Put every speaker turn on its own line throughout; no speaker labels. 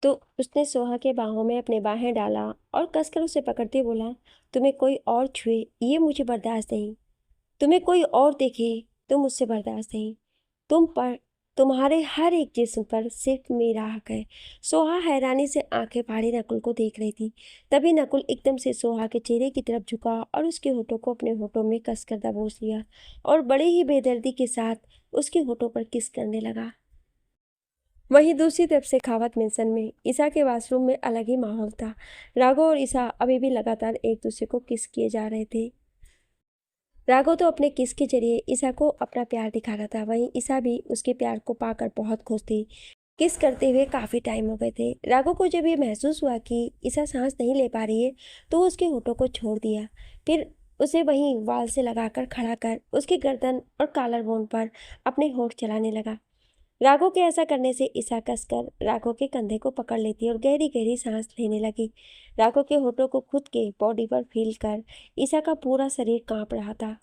तो उसने सोहा के बाहों में अपने बाहें डाला और कसकर उसे पकड़ते बोला, तुम्हें कोई और छुए ये मुझे बर्दाश्त नहीं, तुम्हें कोई और देखे तो मुझसे बर्दाश्त नहीं, तुम पर, तुम्हारे हर एक जिस्म पर सिर्फ मेरा हक है। सोहा हैरानी से आंखें फाड़े नकुल को देख रही थी। तभी नकुल एकदम से सोहा के चेहरे की तरफ झुका और उसके होठों को अपने होठों में कसकर दबोच लिया और बड़े ही बेदर्दी के साथ उसके होठों पर किस करने लगा। वहीं दूसरी तरफ से खावत मेंशन में ईसा के वॉशरूम में अलग ही माहौल था। राघव और ईसा अभी भी लगातार एक दूसरे को किस किए जा रहे थे। राघव तो अपने किस के जरिए ईसा को अपना प्यार दिखा रहा था, वहीं ईसा भी उसके प्यार को पाकर बहुत खुश थी। किस करते हुए काफी टाइम हो गए थे। राघव को जब ये महसूस हुआ कि ईसा सांस नहीं ले पा रही है तो वो उसके होठों को छोड़ दिया। फिर उसे वहीं वाल से लगाकर खड़ा कर उसकी गर्दन और कॉलर बोन पर अपने होठ चलाने लगा। राघव के ऐसा करने से ईसा कसकर राघव के कंधे को पकड़ लेती और गहरी गहरी सांस लेने लगी। राघव के होठों को खुद के बॉडी पर फील कर ईसा का पूरा शरीर कांप रहा था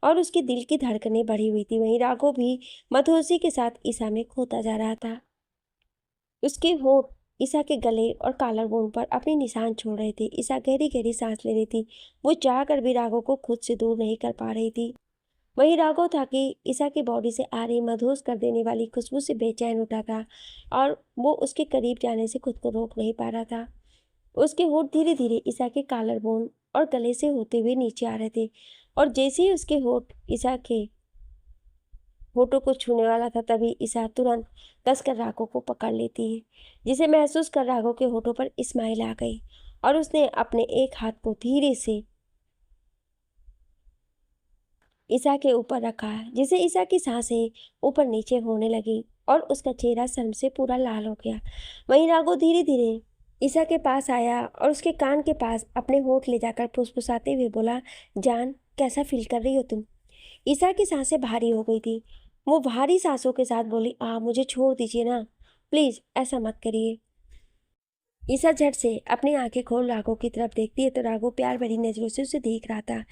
और उसके दिल की धड़कनें बढ़ी हुई थी। वहीं राघव भी मधोसी के साथ ईसा में खोता जा रहा था। उसके होठ ईसा के गले और कॉलर बोन पर अपने निशान छोड़ रहे थे। ईसा गहरी गहरी सांस ले रही थी। वो चाह कर भी राघव को खुद से दूर नहीं कर पा रही थी। वही राघव था कि ईसा की बॉडी से आ रही मधोस कर देने वाली खुशबू से बेचैन उठा था और वो उसके करीब जाने से खुद को रोक नहीं पा रहा था। उसके होठ धीरे धीरे ईसा के कॉलर बोन और गले से होते हुए नीचे आ रहे थे और जैसे ही उसके होठ ईसा के होठों को छूने वाला था तभी ईसा तुरंत कसकर राघव को पकड़ लेती है, जिसे महसूस कर राघव के होठों पर स्माइल आ गई और उसने अपने एक हाथ को धीरे से ईसा के ऊपर रखा, जिसे ईसा की सांसें ऊपर नीचे होने लगी और उसका चेहरा शर्म से पूरा लाल हो गया। वहीं राघव धीरे धीरे ईसा के पास आया और उसके कान के पास अपने होठ ले जाकर फुसफुसाते हुए बोला, जान कैसा फील कर रही हो तुम? ईसा की सांसें भारी हो गई थी। वो भारी सांसों के साथ बोली, मुझे छोड़ दीजिए ना, प्लीज ऐसा मत करिए। ईसा झट से अपनी आंखें खोल राघव की तरफ देखती है तो राघव प्यार भरी नजरों से उसे देख रहा था।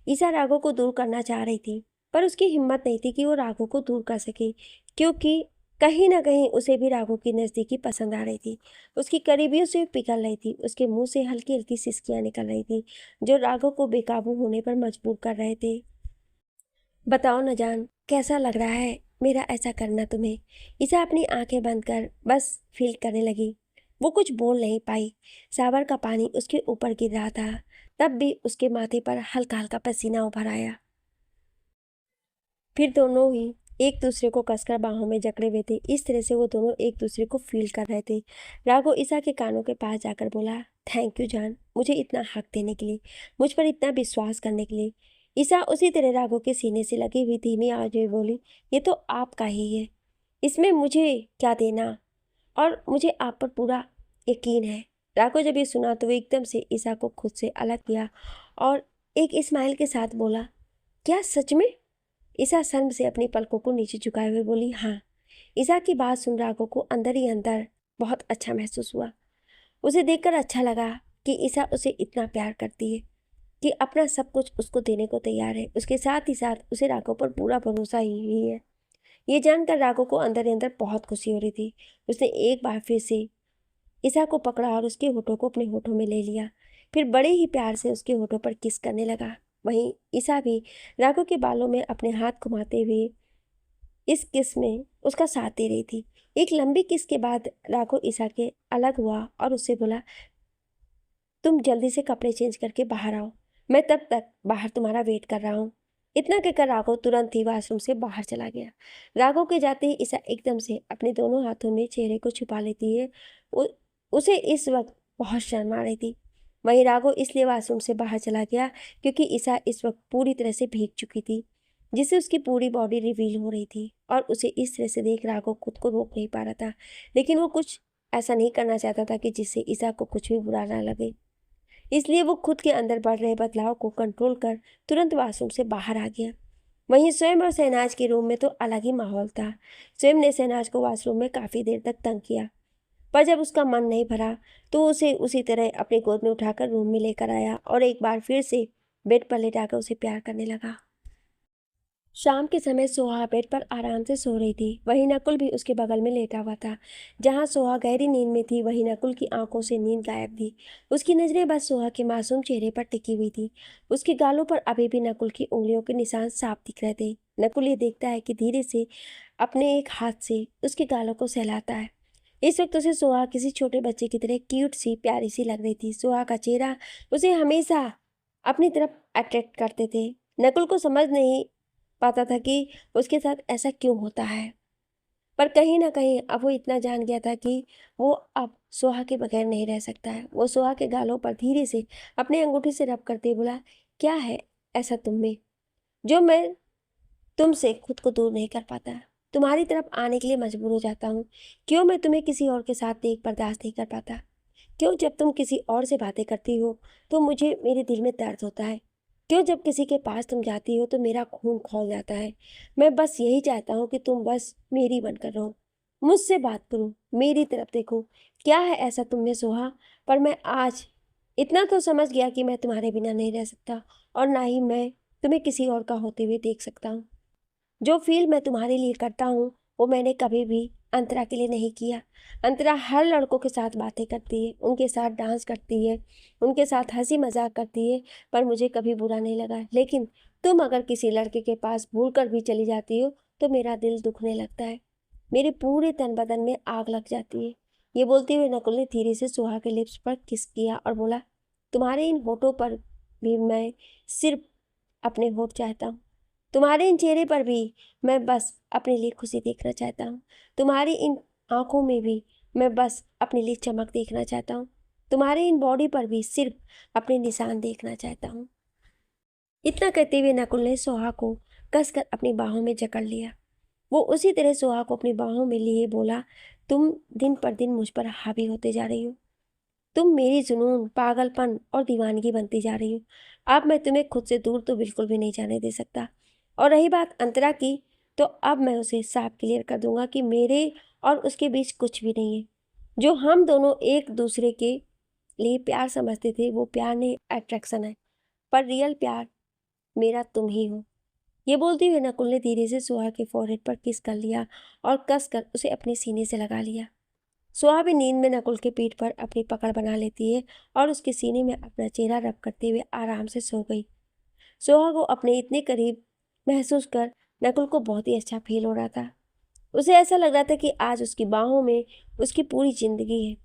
ईसा राघव को दूर करना चाह रही थी पर उसकी हिम्मत नहीं थी कि वो राघव को दूर कर सके, क्योंकि कहीं ना कहीं उसे भी राघव की नज़दीकी पसंद आ रही थी। उसकी करीबियों से पिघल रही थी। उसके मुंह से हल्की हल्की सिसकियां निकल रही थी जो राघव को बेकाबू होने पर मजबूर कर रहे थे। बताओ न जान, कैसा लग रहा है मेरा ऐसा करना तुम्हें? ईसा अपनी आंखें बंद कर बस फील करने लगी। वो कुछ बोल नहीं पाई। सावर का पानी उसके ऊपर गिर रहा था। तब भी उसके माथे पर हल्का हल्का पसीना उभर आया। फिर दोनों ही एक दूसरे को कसकर बाहों में जकड़े हुए थे। इस तरह से वो दोनों एक दूसरे को फील कर रहे थे। राघव ईसा के कानों के पास जाकर बोला, थैंक यू जान, मुझे इतना हक देने के लिए, मुझ पर इतना विश्वास करने के लिए। ईसा उसी तरह राघव के सीने से लगी हुई धीमी आवाज में बोली, ये तो आपका ही है, इसमें मुझे क्या देना, और मुझे आप पर पूरा यकीन है। राघव जब ये सुना तो वो एकदम से ईसा को खुद से अलग किया और एक स्माइल के साथ बोला, क्या सच में? ईसा शर्म से अपनी पलकों को नीचे झुकाए हुए बोली, हाँ। ईसा की बात सुन राघव को अंदर ही अंदर बहुत अच्छा महसूस हुआ। उसे देखकर अच्छा लगा कि ईसा उसे इतना प्यार करती है कि अपना सब कुछ उसको देने को तैयार है। उसके साथ ही साथ उसे राघव पर पूरा भरोसा ही है। ये जानकर राघव को अंदर ही अंदर बहुत खुशी हो रही थी। उसने एक बार फिर से ईसा को पकड़ा और उसके होठों को अपने होठों में ले लिया। फिर बड़े ही प्यार से उसके होठों पर किस करने लगा। वहीं ईसा भी राघव के बालों में अपने हाथ घुमाते हुए इस किस में उसका साथ दे रही थी। एक लंबी किस के बाद राघव ईसा के अलग हुआ और उससे बोला, तुम जल्दी से कपड़े चेंज करके बाहर आओ, मैं तब तक बाहर तुम्हारा वेट कर रहा हूँ। इतना कहकर राघव तुरंत ही वॉशरूम से बाहर चला गया। राघव के जाते ही ईसा एकदम से अपने दोनों हाथों में चेहरे को छुपा लेती है। उसे इस वक्त बहुत शर्म आ रही थी। वहीं राघव इसलिए वॉशरूम से बाहर चला गया क्योंकि ईसा इस वक्त पूरी तरह से भीग चुकी थी, जिससे उसकी पूरी बॉडी रिवील हो रही थी और उसे इस तरह से देख राघव खुद को रोक नहीं पा रहा था। लेकिन वो कुछ ऐसा नहीं करना चाहता था कि जिससे ईसा को कुछ भी बुरा ना लगे। इसलिए वो खुद के अंदर बढ़ रहे बदलाव को कंट्रोल कर तुरंत वॉशरूम से बाहर आ गया। वहीं स्वयं और शहनाज के रूम में तो अलग ही माहौल था। स्वयं ने शहनाज को वॉशरूम में काफ़ी देर तक तंग किया, पर जब उसका मन नहीं भरा तो उसे उसी तरह अपनी गोद में उठाकर रूम में लेकर आया और एक बार फिर से बेड पर लेटाकर उसे प्यार करने लगा। शाम के समय सोहा बेड पर आराम से सो रही थी। वहीं नकुल भी उसके बगल में लेटा हुआ था। जहां सोहा गहरी नींद में थी, वहीं नकुल की आंखों से नींद गायब थी। उसकी नजरें बस सोहा के मासूम चेहरे पर टिकी हुई थी। उसके गालों पर अभी भी नकुल की उंगलियों के निशान साफ दिख रहे थे। नकुल ये देखता है कि धीरे से अपने एक हाथ से उसके गालों को सहलाता है। इस वक्त उसे सोहा किसी छोटे बच्चे की तरह क्यूट सी प्यारी सी लग रही थी। सोहा का चेहरा उसे हमेशा अपनी तरफ अट्रैक्ट करते थे। नकुल को समझ नहीं पाता था कि उसके साथ ऐसा क्यों होता है, पर कहीं ना कहीं अब वो इतना जान गया था कि वो अब सोहा के बगैर नहीं रह सकता है। वो सोहा के गालों पर धीरे से अपनी अंगूठी से रब करते बोला, क्या है ऐसा तुम में जो मैं तुमसे खुद को दूर नहीं कर पाता, तुम्हारी तरफ आने के लिए मजबूर हो जाता हूँ। क्यों मैं तुम्हें किसी और के साथ देख बर्दाश्त नहीं कर पाता? क्यों जब तुम किसी और से बातें करती हो तो मुझे मेरे दिल में दर्द होता है? क्यों जब किसी के पास तुम जाती हो तो मेरा खून खौल जाता है? मैं बस यही चाहता हूँ कि तुम बस मेरी बनकर रहो, मुझसे बात करो, मेरी तरफ देखो। क्या है ऐसा तुम में सोहा? पर मैं आज इतना तो समझ गया कि मैं तुम्हारे बिना नहीं रह सकता, और ना ही मैं तुम्हें किसी और का होते हुए देख सकता हूँ। जो फील मैं तुम्हारे लिए करता हूँ वो मैंने कभी भी अंतरा के लिए नहीं किया। अंतरा हर लड़कों के साथ बातें करती है, उनके साथ डांस करती है, उनके साथ हंसी मजाक करती है, पर मुझे कभी बुरा नहीं लगा। लेकिन तुम अगर किसी लड़के के पास भूल कर भी चली जाती हो तो मेरा दिल दुखने लगता है, मेरे पूरे तन बदन में आग लग जाती है। ये बोलते हुए नकुल ने धीरे से सुहा के लिप्स पर किस किया और बोला, तुम्हारे इन होठों पर भी मैं सिर्फ अपने होठ चाहता हूँ। तुम्हारे इन चेहरे पर भी मैं बस अपने लिए खुशी देखना चाहता हूँ। तुम्हारी इन आंखों में भी मैं बस अपने लिए चमक देखना चाहता हूँ। तुम्हारे इन बॉडी पर भी सिर्फ अपने निशान देखना चाहता हूँ। इतना कहते हुए नकुल ने सोहा को कसकर अपनी बाहों में जकड़ लिया। वो उसी तरह सोहा को अपनी बाहों में लिए बोला, तुम दिन पर दिन मुझ पर हावी होते जा रही हो। तुम मेरी जुनून, पागलपन और दीवानगी बनती जा रही हो। अब मैं तुम्हें खुद से दूर तो बिल्कुल भी नहीं जाने दे सकता। और रही बात अंतरा की, तो अब मैं उसे साफ क्लियर कर दूंगा कि मेरे और उसके बीच कुछ भी नहीं है। जो हम दोनों एक दूसरे के लिए प्यार समझते थे वो प्यार नहीं, अट्रैक्शन है। पर रियल प्यार मेरा तुम ही हो। ये बोलते हुए नकुल ने धीरे से सुहा के फोrehead पर किस कर लिया और कसकर उसे अपने सीने से लगा लिया। सुहा भी नींद में नकुल के पीठ पर अपनी पकड़ बना लेती है और उसके सीने में अपना चेहरा रब करते हुए आराम से सो गई। सुहा को अपने इतने करीब महसूस कर नकुल को बहुत ही अच्छा फील हो रहा था। उसे ऐसा लग रहा था कि आज उसकी बाहों में उसकी पूरी जिंदगी है।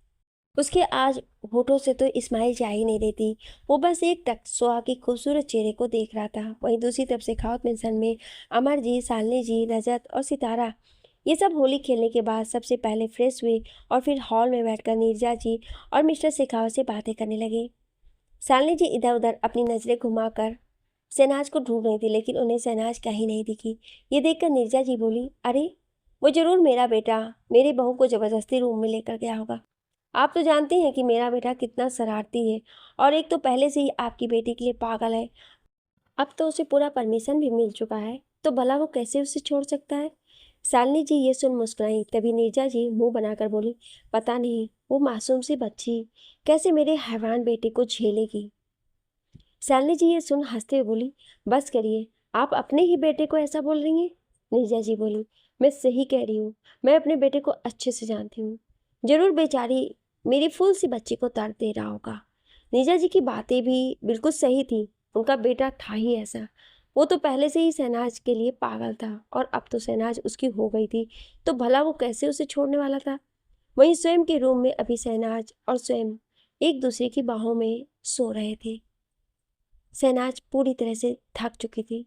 उसके आज होठों से तो इस्माइल जा ही नहीं रही थी। वो बस एक टक सुहा की खूबसूरत चेहरे को देख रहा था। वहीं दूसरी तरफ से खावत मेंशन में अमर जी, शालिनी जी, रजत और सितारा ये सब होली खेलने के बाद सबसे पहले फ्रेश हुए और फिर हॉल में बैठकर नीरजा जी और मिस्टर शेखावत से बातें करने लगे। शालिनी जी इधर उधर अपनी नजरें घुमाकर शहनाज को ढूंढ रही थी, लेकिन उन्हें शहनाज कहीं नहीं दिखी। ये देखकर नीरजा जी बोली, अरे वो जरूर मेरा बेटा मेरी बहू को जबरदस्ती रूम में लेकर गया होगा। आप तो जानती हैं कि मेरा बेटा कितना शरारती है, और एक तो पहले से ही आपकी बेटी के लिए पागल है। अब तो उसे पूरा परमिशन भी मिल चुका है, तो भला वो कैसे उसे छोड़ सकता है? शालिनी जी ये सुन मुस्कुराई। तभी नीरजा जी मुंह बनाकर बोली, पता नहीं वो मासूम सी बच्ची कैसे मेरे हैवान बेटे को झेलेगी। शालिनी जी ये सुन हंसते हुए बोली, बस करिए, आप अपने ही बेटे को ऐसा बोल रही हैं। नीरजा जी बोली, मैं सही कह रही हूँ, मैं अपने बेटे को अच्छे से जानती हूँ। जरूर बेचारी मेरी फूल सी बच्ची को दर्द दे रहा होगा। नीरजा जी की बातें भी बिल्कुल सही थी। उनका बेटा था ही ऐसा। वो तो पहले से ही शहनाज के लिए पागल था, और अब तो शहनाज उसकी हो गई थी, तो भला वो कैसे उसे छोड़ने वाला था। वहीं स्वयं के रूम में अभी शहनाज और स्वयं एक दूसरे की बाहों में सो रहे थे। शहनाज पूरी तरह से थक चुकी थी।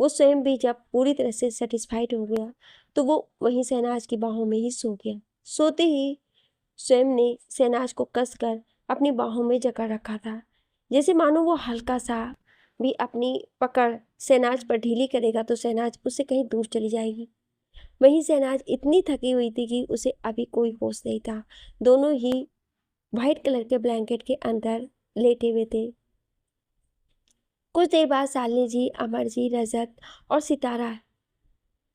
वो स्वयं भी जब पूरी तरह से सेटिस्फाइड हो गया तो वो वहीं शहनाज की बाहों में ही सो गया। सोते ही स्वयं ने शहनाज को कसकर अपनी बाहों में जकड़ रखा था, जैसे मानो वो हल्का सा भी अपनी पकड़ शहनाज पर ढीली करेगा तो शहनाज उससे कहीं दूर चली जाएगी। वहीं शहनाज इतनी थकी हुई थी कि उसे अभी कोई होश नहीं था। दोनों ही वाइट कलर के ब्लैंकेट के अंदर लेटे हुए थे। कुछ देर बाद शालिनी जी, अमर जी, रजत और सितारा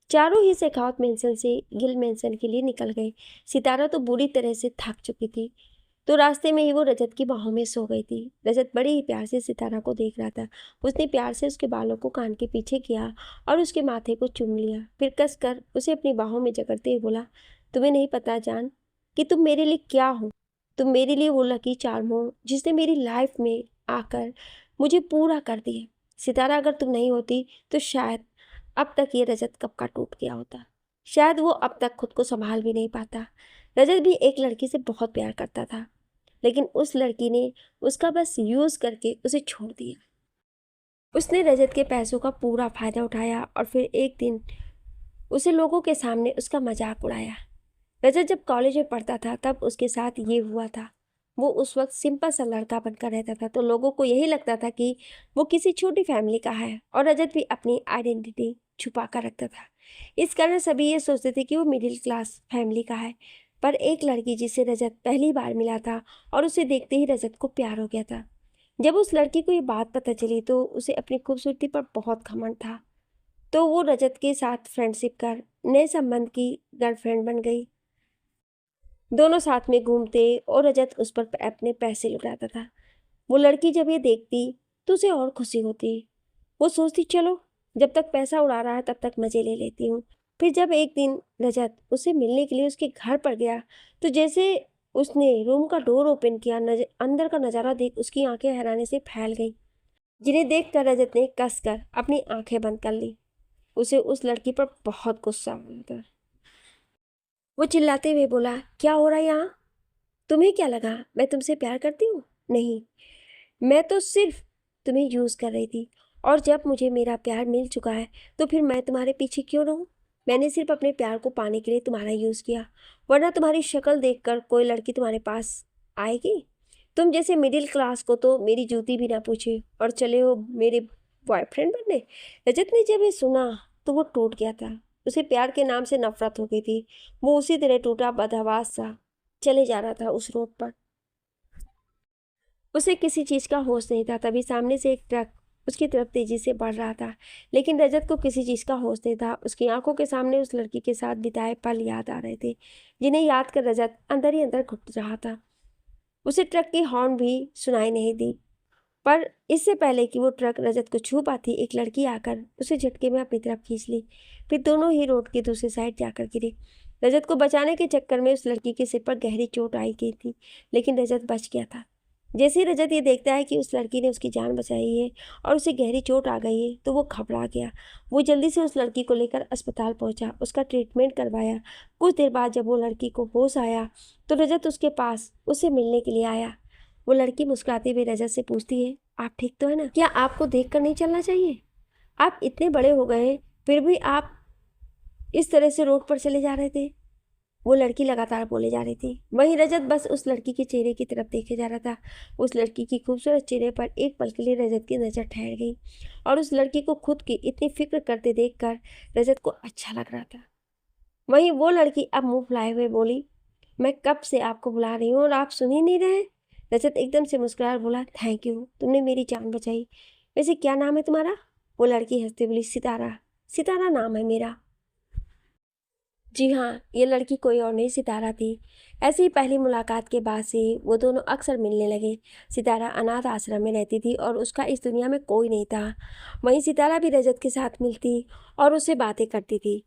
चारों ही शेखावत मेंशन से गिल मेंशन के लिए निकल गए। सितारा तो बुरी तरह से थक चुकी थी। तो रास्ते में ही वो रजत की बाहों में सो गई थी। रजत बड़े ही प्यार से सितारा को देख रहा था। उसने प्यार से उसके बालों को कान के पीछे किया और उसके माथे को चूम लिया। फिर कसकर उसे अपनी बाहों में जकड़ते हुए बोला, तुम्हें नहीं पता जान कि तुम मेरे लिए क्या हो। तुम मेरे लिए वो लकी चार्म हो जिसने मेरी लाइफ में आकर मुझे पूरा कर दिया। सितारा, अगर तुम नहीं होती तो शायद अब तक ये रजत कब का टूट गया होता। शायद वो अब तक खुद को संभाल भी नहीं पाता। रजत भी एक लड़की से बहुत प्यार करता था, लेकिन उस लड़की ने उसका बस यूज करके उसे छोड़ दिया। उसने रजत के पैसों का पूरा फायदा उठाया और फिर एक दिन उसे लोगों के सामने उसका मजाक उड़ाया। रजत जब कॉलेज में पढ़ता था तब उसके साथ ये हुआ था। वो उस वक्त सिंपल सा लड़का बनकर रहता था, तो लोगों को यही लगता था कि वो किसी छोटी फैमिली का है, और रजत भी अपनी आइडेंटिटी छुपा कर रखता था। इस कारण सभी ये सोचते थे कि वो मिडिल क्लास फैमिली का है। पर एक लड़की जिसे रजत पहली बार मिला था और उसे देखते ही रजत को प्यार हो गया था। जब उस लड़की को ये बात पता चली तो उसे अपनी खूबसूरती पर बहुत घमंड था। तो वो रजत के साथ फ्रेंडशिप कर नए संबंध की गर्लफ्रेंड बन गई। दोनों साथ में घूमते और रजत उस पर अपने पैसे लुटाता था। वो लड़की जब ये देखती तो उसे और खुशी होती। वो सोचती, चलो जब तक पैसा उड़ा रहा है तब तक मज़े ले लेती हूँ। फिर जब एक दिन रजत उसे मिलने के लिए उसके घर पर गया तो जैसे उसने रूम का डोर ओपन किया, अंदर का नज़ारा देख उसकी आंखें हैरानी से फैल गईं, जिन्हें देखकर रजत ने कसकर अपनी आंखें बंद कर ली। उसे उस लड़की पर बहुत गुस्सा आ रहा था। वो चिल्लाते हुए बोला, क्या हो रहा है यहाँ? तुम्हें क्या लगा मैं तुमसे प्यार करती हूँ? नहीं, मैं तो सिर्फ तुम्हें यूज़ कर रही थी, और जब मुझे मेरा प्यार मिल चुका है तो फिर मैं तुम्हारे पीछे क्यों रहूँ? मैंने सिर्फ अपने प्यार को पाने के लिए तुम्हारा यूज़ किया, वरना तुम्हारी शक्ल देखकर कोई लड़की तुम्हारे पास आएगी? तुम जैसे मिडिल क्लास को तो मेरी जूती भी ना पूछे और चले हो मेरे बॉयफ्रेंड बनने। रजत ने जब ये सुना तो वो टूट गया था। उसे प्यार के नाम से नफरत हो गई थी। वो उसी तरह टूटा बदहवास सा चले जा रहा था उस रोड पर। उसे किसी चीज़ का होश नहीं था। तभी सामने से एक ट्रक उसकी तरफ तेजी से बढ़ रहा था, लेकिन रजत को किसी चीज़ का होश नहीं था। उसकी आंखों के सामने उस लड़की के साथ बिताए पल याद आ रहे थे, जिन्हें याद कर रजत अंदर ही अंदर घुट रहा था। उसे ट्रक की हॉर्न भी सुनाई नहीं दी, पर इससे पहले कि वो ट्रक रजत को छू पाती, एक लड़की आकर उसे झटके में अपनी तरफ खींच ली। फिर दोनों ही रोड की दूसरी साइड जाकर गिरे। रजत को बचाने के चक्कर में उस लड़की के सिर पर गहरी चोट आई गई थी, लेकिन रजत बच गया था। जैसे ही रजत ये देखता है कि उस लड़की ने उसकी जान बचाई है और उसे गहरी चोट आ गई है तो वो घबरा गया। वो जल्दी से उस लड़की को लेकर अस्पताल पहुंचा, उसका ट्रीटमेंट करवाया। कुछ देर बाद जब वो लड़की को होश आया तो रजत उसके पास उसे मिलने के लिए आया। वो लड़की मुस्कुराते हुए रजत से पूछती है, आप ठीक तो है ना? क्या आपको देखकर नहीं चलना चाहिए? आप इतने बड़े हो गए फिर भी आप इस तरह से रोड पर चले जा रहे थे। वो लड़की लगातार बोले जा रही थी। वहीं रजत बस उस लड़की के चेहरे की तरफ देखे जा रहा था। उस लड़की की खूबसूरत चेहरे पर एक पल के लिए रजत की नज़र ठहर गई, और उस लड़की को खुद की इतनी फिक्र करते देखकर रजत को अच्छा लग रहा था। वहीं वो लड़की अब मुंह फुलाए हुए बोली, मैं कब से आपको बुला रही हूँ और आप सुन ही नहीं रहे? रजत एकदम से मुस्कुरा बोला, थैंक यू, तुमने मेरी जान बचाई। वैसे क्या नाम है तुम्हारा? वो लड़की हंसते बोली, सितारा। सितारा नाम है मेरा। जी हाँ, ये लड़की कोई और नहीं, सितारा थी। ऐसे ही पहली मुलाकात के बाद से वो दोनों अक्सर मिलने लगे। सितारा अनाथ आश्रम में रहती थी और उसका इस दुनिया में कोई नहीं था। वहीं सितारा भी रजत के साथ मिलती और उससे बातें करती थी।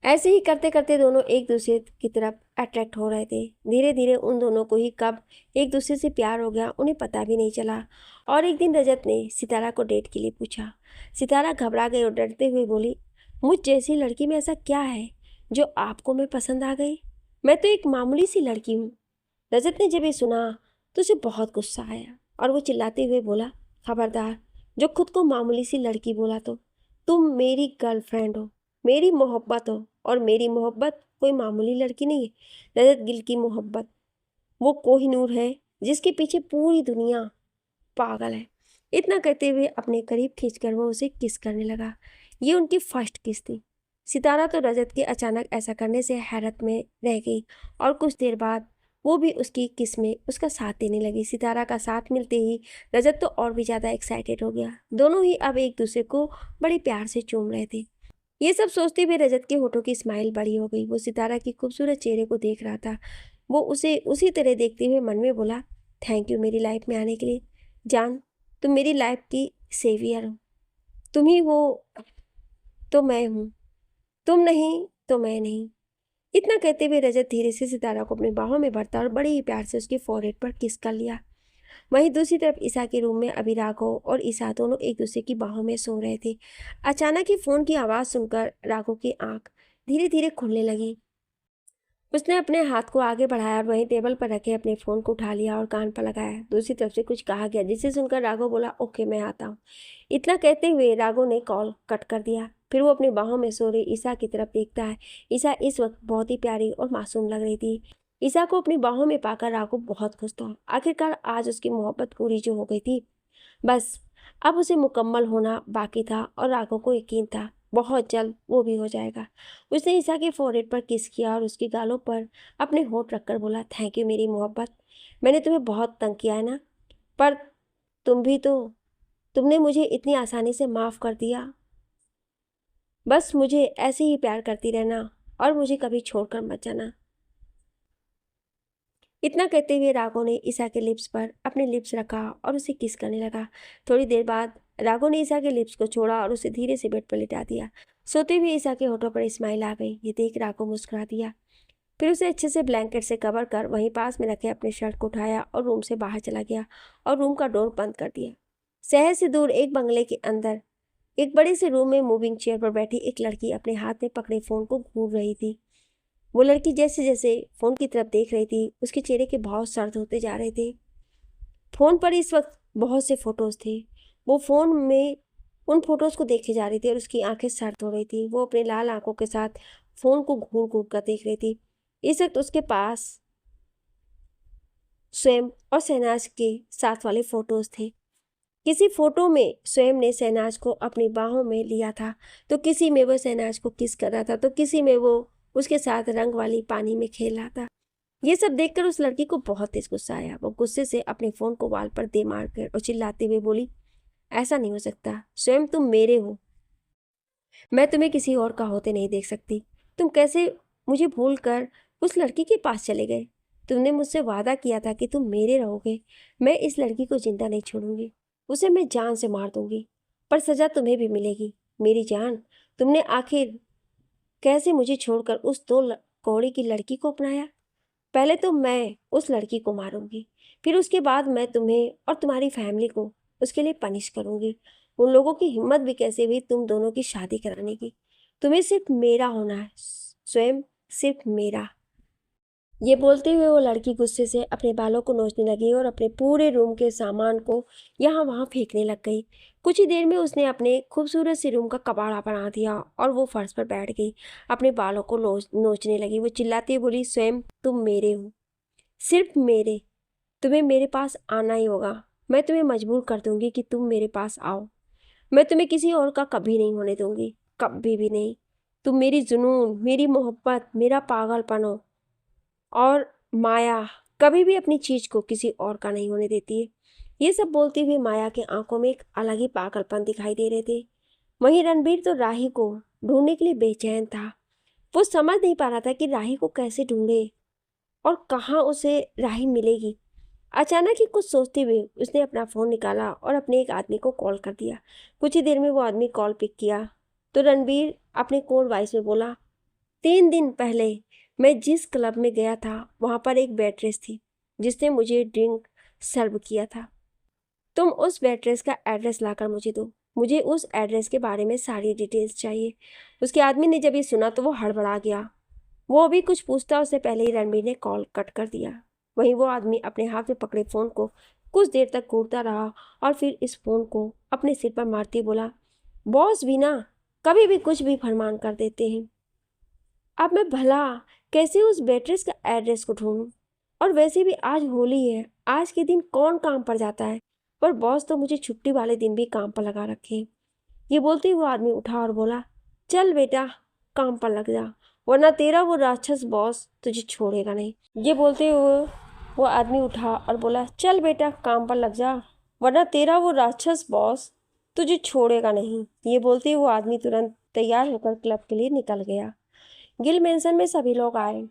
ऐसे ही करते करते दोनों एक दूसरे की तरफ अट्रैक्ट हो रहे थे। धीरे धीरे उन दोनों को ही कब एक दूसरे से प्यार हो गया उन्हें पता भी नहीं चला। और एक दिन रजत ने सितारा को डेट के लिए पूछा। सितारा घबरा गई और डरते हुए बोली, मुझ जैसी लड़की में ऐसा क्या है जो आपको मैं पसंद आ गई? मैं तो एक मामूली सी लड़की हूँ। रजत ने जब ये सुना तो उसे बहुत गुस्सा आया और वो चिल्लाते हुए बोला, खबरदार, जो खुद को मामूली सी लड़की बोला तो तुम मेरी गर्लफ्रेंड हो, मेरी मोहब्बत हो, और मेरी मोहब्बत कोई मामूली लड़की नहीं है। रजत गिल की मोहब्बत वो कोहिनूर है जिसके पीछे पूरी दुनिया पागल है। इतना कहते हुए अपने करीब खींचकर वो उसे किस करने लगा। ये उनकी फर्स्ट किस थी। सितारा तो रजत के अचानक ऐसा करने से हैरत में रह गई और कुछ देर बाद वो भी उसकी किस में उसका साथ देने लगी। सितारा का साथ मिलते ही रजत तो और भी ज़्यादा एक्साइटेड हो गया। दोनों ही अब एक दूसरे को बड़े प्यार से चूम रहे थे। ये सब सोचते हुए रजत के होठों की स्माइल बड़ी हो गई। वो सितारा की खूबसूरत चेहरे को देख रहा था वो उसे उसी तरह देखते हुए मन में बोला, थैंक यू मेरी लाइफ में आने के लिए। जान, तुम मेरी लाइफ की सेवियर हो। तुम ही हो तो मैं हूँ, तुम नहीं तो मैं नहीं। इतना कहते हुए रजत धीरे से सितारा को अपनी बाहों में भरता और बड़े ही प्यार से उसके फोrehead पर किस कर लिया। वहीं दूसरी तरफ ईसा के रूम में अभी राघव और ईसा दोनों एक दूसरे की बाहों में सो रहे थे। अचानक ही फोन की आवाज़ सुनकर राघव की आंख धीरे धीरे खुलने लगी। उसने अपने हाथ को आगे बढ़ाया और वहीं टेबल पर रखे अपने फ़ोन को उठा लिया और कान पर लगाया। दूसरी तरफ से कुछ कहा गया जिसे सुनकर राघव बोला, ओके मैं आता हूँ। इतना कहते हुए राघव ने कॉल कट कर दिया। फिर वो अपनी बाहों में सो रही ईसा की तरफ देखता है। ईसा इस वक्त बहुत ही प्यारी और मासूम लग रही थी। ईसा को अपनी बाहों में पाकर राघव बहुत खुश था। आखिरकार आज उसकी मोहब्बत पूरी जो हो गई थी, बस अब उसे मुकम्मल होना बाकी था और राघव को यकीन था बहुत जल्द वो भी हो जाएगा। उसने ईसा के फोrehead पर किस किया और उसकी गालों पर अपने होंठ रखकर बोला, थैंक यू मेरी मोहब्बत। मैंने तुम्हें बहुत तंग किया है ना, पर तुमने मुझे इतनी आसानी से माफ़ कर दिया। बस मुझे ऐसे ही प्यार करती रहना और मुझे कभी छोड़कर मत जाना। इतना कहते हुए राघव ने ईसा के लिप्स पर अपने लिप्स रखा और उसे किस करने लगा। थोड़ी देर बाद राघव ने ईसा के लिप्स को छोड़ा और उसे धीरे से बेड पर लिटा दिया। सोते हुए ईसा के होठों पर स्माइल आ गई। ये देख राघव मुस्कुरा दिया। फिर उसे अच्छे से ब्लैंकेट से कवर कर वहीं पास में रखे अपने शर्ट को उठाया और रूम से बाहर चला गया और रूम का डोर बंद कर दिया। शहर से दूर एक बंगले के अंदर एक बड़े से रूम में मूविंग चेयर पर बैठी एक लड़की अपने हाथ में पकड़े फ़ोन को घूर रही थी। वो लड़की जैसे जैसे फ़ोन की तरफ देख रही थी, उसके चेहरे के भाव सर्द होते जा रहे थे। फ़ोन पर इस वक्त बहुत से फ़ोटोज़ थे। वो फ़ोन में उन फ़ोटोज़ को देखे जा रही थी और उसकी आंखें सर्द हो रही थी। वो अपने लाल आंखों के साथ फ़ोन को घूर घूर कर देख रही थी। इस वक्त उसके पास स्वयं और शहनाज के साथ वाले फ़ोटोज़ थे। किसी फ़ोटो में स्वयं ने शहनाज को अपनी बाहों में लिया था, तो किसी में वो शहनाज को किस कर रहा था, तो किसी में वो उसके साथ रंग वाली पानी में खेल रहा था। ये सब देखकर उस लड़की को बहुत तेज गुस्सा आया। वो गुस्से से अपने फ़ोन को वाल पर दे मारकर और चिल्लाते हुए बोली, ऐसा नहीं हो सकता, स्वयं तुम मेरे हो, मैं तुम्हें किसी और का होते नहीं देख सकती। तुम कैसे मुझे भूल कर उस लड़की के पास चले गए? तुमने मुझसे वादा किया था कि तुम मेरे रहोगे। मैं इस लड़की को जिंदा नहीं छोड़ूंगी, उसे मैं जान से मार दूंगी, पर सजा तुम्हें भी मिलेगी। मेरी जान, तुमने आखिर कैसे मुझे छोड़कर उस कौड़ी की लड़की को अपनाया? पहले तो मैं उस लड़की को मारूंगी, फिर उसके बाद मैं तुम्हें और तुम्हारी फैमिली को उसके लिए पनिश करूंगी। उन लोगों की हिम्मत भी कैसे हुई तुम दोनों की शादी कराने की? तुम्हें सिर्फ मेरा होना है, स्वयं सिर्फ मेरा। ये बोलते हुए वो लड़की गुस्से से अपने बालों को नोचने लगी और अपने पूरे रूम के सामान को यहाँ वहाँ फेंकने लग गई। कुछ ही देर में उसने अपने खूबसूरत सी रूम का कबाड़ा बना दिया और वो फर्श पर बैठ गई, अपने बालों को नोचने लगी। वो चिल्लाती हुई बोली, स्वयं तुम मेरे हो, सिर्फ मेरे। तुम्हें मेरे पास आना ही होगा। मैं तुम्हें मजबूर कर दूंगी कि तुम मेरे पास आओ। मैं तुम्हें किसी और का कभी नहीं होने दूंगी, कभी भी नहीं। तुम मेरी जुनून, मेरी मोहब्बत, मेरा पागलपन हो और माया कभी भी अपनी चीज को किसी और का नहीं होने देती है। ये सब बोलते हुए माया के आंखों में एक अलग ही पागलपन दिखाई दे रहे थे। वहीं रणबीर तो राही को ढूंढने के लिए बेचैन था। वो समझ नहीं पा रहा था कि राही को कैसे ढूंढे और कहाँ उसे राही मिलेगी। अचानक ही कुछ सोचते हुए उसने अपना फ़ोन निकाला और अपने एक आदमी को कॉल कर दिया। कुछ ही देर में वो आदमी कॉल पिक किया तो रणबीर अपने कोड वॉइस में बोला, 3 दिन पहले मैं जिस क्लब में गया था वहाँ पर एक वेट्रेस थी जिसने मुझे ड्रिंक सर्व किया था। तुम उस वेट्रेस का एड्रेस लाकर मुझे दो। मुझे उस एड्रेस के बारे में सारी डिटेल्स चाहिए। उसके आदमी ने जब ये सुना तो वो हड़बड़ा गया। वो अभी कुछ पूछता उससे पहले ही रणबीर ने कॉल कट कर दिया। वहीं वो आदमी अपने हाथ में पकड़े फ़ोन को कुछ देर तक घूरता रहा और फिर इस फ़ोन को अपने सिर पर मारते बोला, बॉस भी ना कभी भी कुछ भी फरमान कर देते हैं। अब मैं भला कैसे उस बेट्रेस का एड्रेस को ढूंढूं? और वैसे भी आज होली है, आज के दिन कौन काम पर जाता है? पर बॉस तो मुझे छुट्टी वाले दिन भी काम पर लगा रखे हैं। ये बोलते ही वो आदमी उठा और बोला, चल बेटा काम पर लग जा, वरना तेरा वो राक्षस बॉस तुझे छोड़ेगा नहीं। ये बोलते हुए वो आदमी उठा और बोला, चल बेटा काम पर लग जा, वरना तेरा वो राक्षस बॉस तुझे छोड़ेगा नहीं। ये बोलते ही वो आदमी तुरंत तैयार होकर क्लब के लिए निकल गया। गिल मेंशन में सभी लोग आए।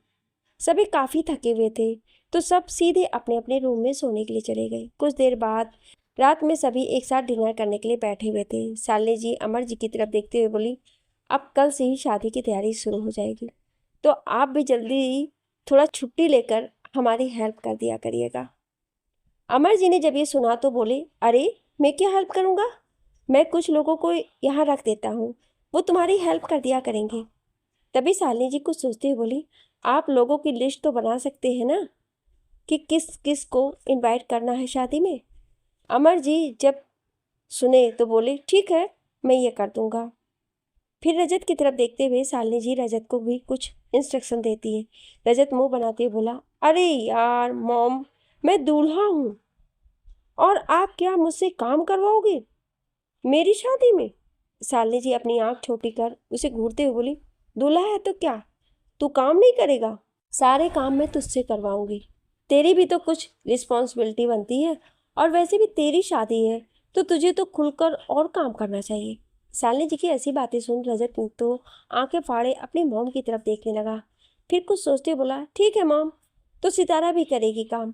सभी काफ़ी थके हुए थे, तो सब सीधे अपने अपने रूम में सोने के लिए चले गए। कुछ देर बाद रात में सभी एक साथ डिनर करने के लिए बैठे हुए थे। शालिनी जी अमर जी की तरफ देखते हुए बोली, अब कल से ही शादी की तैयारी शुरू हो जाएगी, तो आप भी जल्दी थोड़ा छुट्टी लेकर हमारी हेल्प कर दिया करिएगा। अमर जी ने जब ये सुना तो बोले, अरे मैं क्या हेल्प करूँगा, मैं कुछ लोगों को यहाँ रख देता हूँ, वो तुम्हारी हेल्प कर दिया करेंगे। तभी शालिनी जी कुछ सोचते हुए बोली, आप लोगों की लिस्ट तो बना सकते हैं ना कि किस किस को इनवाइट करना है शादी में। अमर जी जब सुने तो बोले, ठीक है मैं ये कर दूंगा। फिर रजत की तरफ देखते हुए शालिनी जी रजत को भी कुछ इंस्ट्रक्शन देती है। रजत मुंह बनाते हुए बोला, अरे यार मॉम, मैं दूल्हा हूँ और आप क्या मुझसे काम करवाओगे मेरी शादी में। शालिनी जी अपनी आंख छोटी कर उसे घूरते हुए बोली, दूल्हा है तो क्या, तू काम नहीं करेगा, सारे काम मैं तुझसे करवाऊंगी, तेरी भी तो कुछ रिस्पॉन्सिबिलिटी बनती है, और वैसे भी तेरी शादी है तो तुझे तो खुलकर और काम करना चाहिए। शालिनी जी की ऐसी बातें सुन रजत तो आंखें फाड़े अपनी मॉम की तरफ देखने लगा। फिर कुछ सोचते बोला, ठीक है मॉम, तो सितारा भी करेगी काम,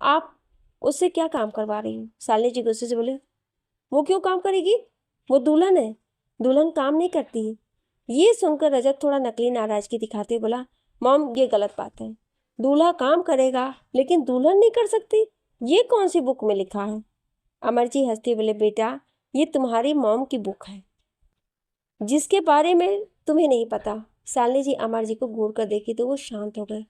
आप उससे क्या काम करवा रही हो। शालिनी जी गुस्से से बोले, वो क्यों काम करेगी, वो दुल्हन है, दुल्हन काम नहीं करती है। ये सुनकर रजत थोड़ा नकली नाराजगी दिखाते बोला, मॉम ये गलत बात है, दूल्हा काम करेगा लेकिन दुल्हन नहीं कर सकती, ये कौन सी बुक में लिखा है। अमर जी हंसते बोले, बेटा ये तुम्हारी मॉम की बुक है जिसके बारे में तुम्हें नहीं पता। शालिनी जी अमर जी को घूर कर देखी तो वो शांत हो गए।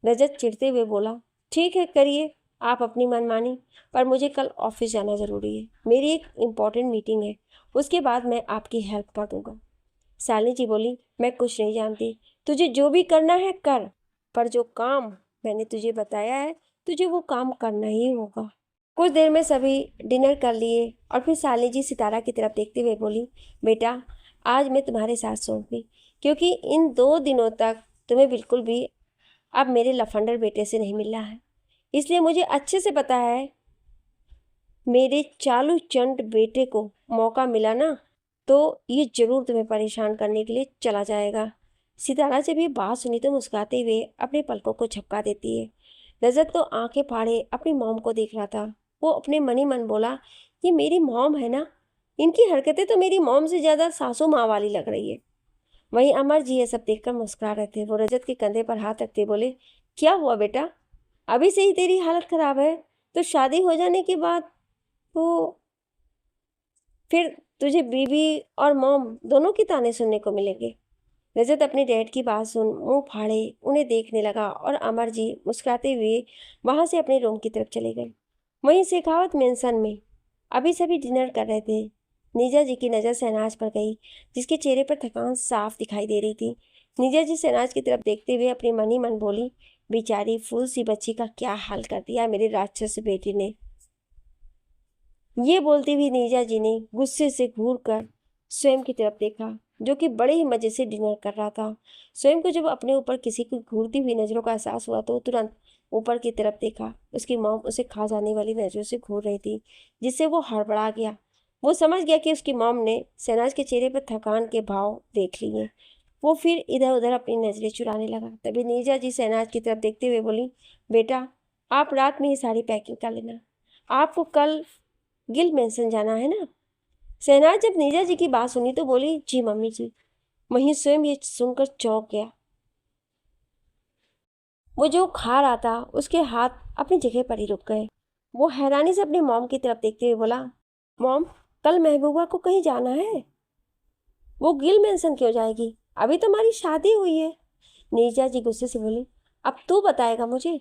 रजत चिढ़ते हुए बोला, ठीक है करिए आप अपनी मनमानी, पर मुझे कल ऑफिस जाना ज़रूरी है, मेरी एक इम्पॉर्टेंट मीटिंग है, उसके बाद मैं आपकी हेल्प कर दूंगा। शालिनी जी बोली, मैं कुछ नहीं जानती, तुझे जो भी करना है कर, पर जो काम मैंने तुझे बताया है तुझे वो काम करना ही होगा। कुछ देर में सभी डिनर कर लिए और फिर शालिनी जी सितारा की तरफ देखते हुए बोली, बेटा आज मैं तुम्हारे साथ सोऊंगी, क्योंकि इन 2 दिनों तक तुम्हें बिल्कुल भी अब मेरे लफंडर बेटे से नहीं मिलना है, इसलिए मुझे अच्छे से पता है मेरे चालू चंड बेटे को मौका मिला ना तो ये जरूर तुम्हें परेशान करने के लिए चला जाएगा। सितारा जब ये बात सुनी तो मुस्कुराते हुए अपने पलकों को झपका देती है। रजत तो आंखें फाड़े अपनी मॉम को देख रहा था। वो अपने मन ही मन बोला, ये मेरी मॉम है ना, इनकी हरकतें तो मेरी मॉम से ज़्यादा सासू माँ वाली लग रही है। वहीं अमर जी ये सब देखकर मुस्कुरा रहे थे। वो रजत के कंधे पर हाथ रखते बोले, क्या हुआ बेटा, अभी से ही तेरी हालत खराब है, तो शादी हो जाने के बाद तो फिर तुझे बीवी और मॉम दोनों की ताने सुनने को मिलेंगे। रजत अपनी डैड की बात सुन मुंह फाड़े उन्हें देखने लगा और अमर जी मुस्कुराते हुए वहां से अपने रूम की तरफ चले गए। वहीं शेखावत मेंशन में अभी सभी डिनर कर रहे थे। नीजा जी की नज़र शहनाज पर गई, जिसके चेहरे पर थकान साफ दिखाई दे रही थी। नीजा जी शहनाज की तरफ देखते हुए अपने मन ही मन बोली, बेचारी फूल सी बच्ची का क्या हाल कर दिया मेरे राक्षस बेटी ने। ये बोलती हुई नीजा जी ने गुस्से से घूर कर स्वयं की तरफ देखा, जो कि बड़े ही मजे से डिनर कर रहा था। स्वयं को जब अपने ऊपर किसी की घूरती हुई नजरों का एहसास हुआ तो तुरंत ऊपर की तरफ देखा। उसकी मॉम उसे खा जाने वाली नजरों से घूर रही थी, जिससे वो हड़बड़ा गया। वो समझ गया कि उसकी मॉम ने शहनाज के चेहरे पर थकान के भाव देख लिए। वो फिर इधर उधर अपनी नजरें चुराने लगा। तभी नीजा जी शहनाज की तरफ देखते हुए बोली, बेटा आप रात में ही सारी पैकिंग कर लेना, आपको कल गिल मेंशन जाना है ना। शहनाज जब नीजा जी की बात सुनी तो बोली, जी मम्मी जी। वहीं स्वयं ये सुनकर चौंक गया। वो जो खा रहा था उसके हाथ अपनी जगह पर ही रुक गए। वो हैरानी से अपनी मॉम की तरफ देखते हुए बोला, मॉम कल महबूबा को कहीं जाना है, वो गिल मेंशन क्यों जाएगी, अभी तो हमारी शादी हुई है। नीजा जी गुस्से से बोली, अब तू बताएगा मुझे,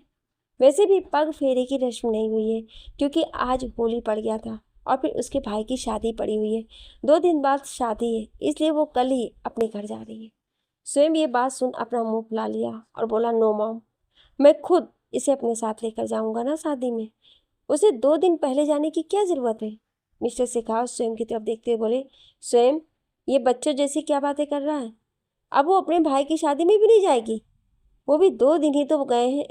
वैसे भी पग फेरे की रस्म नहीं हुई है, क्योंकि आज होली पड़ गया था और फिर उसके भाई की शादी पड़ी हुई है, 2 दिन बाद शादी है, इसलिए वो कल ही अपने घर जा रही है। स्वयं ये बात सुन अपना मुंह फुला लिया और बोला, नो मॉम, मैं खुद इसे अपने साथ लेकर जाऊंगा ना शादी में, उसे 2 दिन पहले जाने की क्या जरूरत है। मिस्टर शेखावत स्वयं की तरफ देखते हुए बोले, स्वयं ये बच्चों जैसी क्या बातें कर रहा है, अब वो अपने भाई की शादी में भी नहीं जाएगी, वो भी 2 दिन ही तो गए हैं,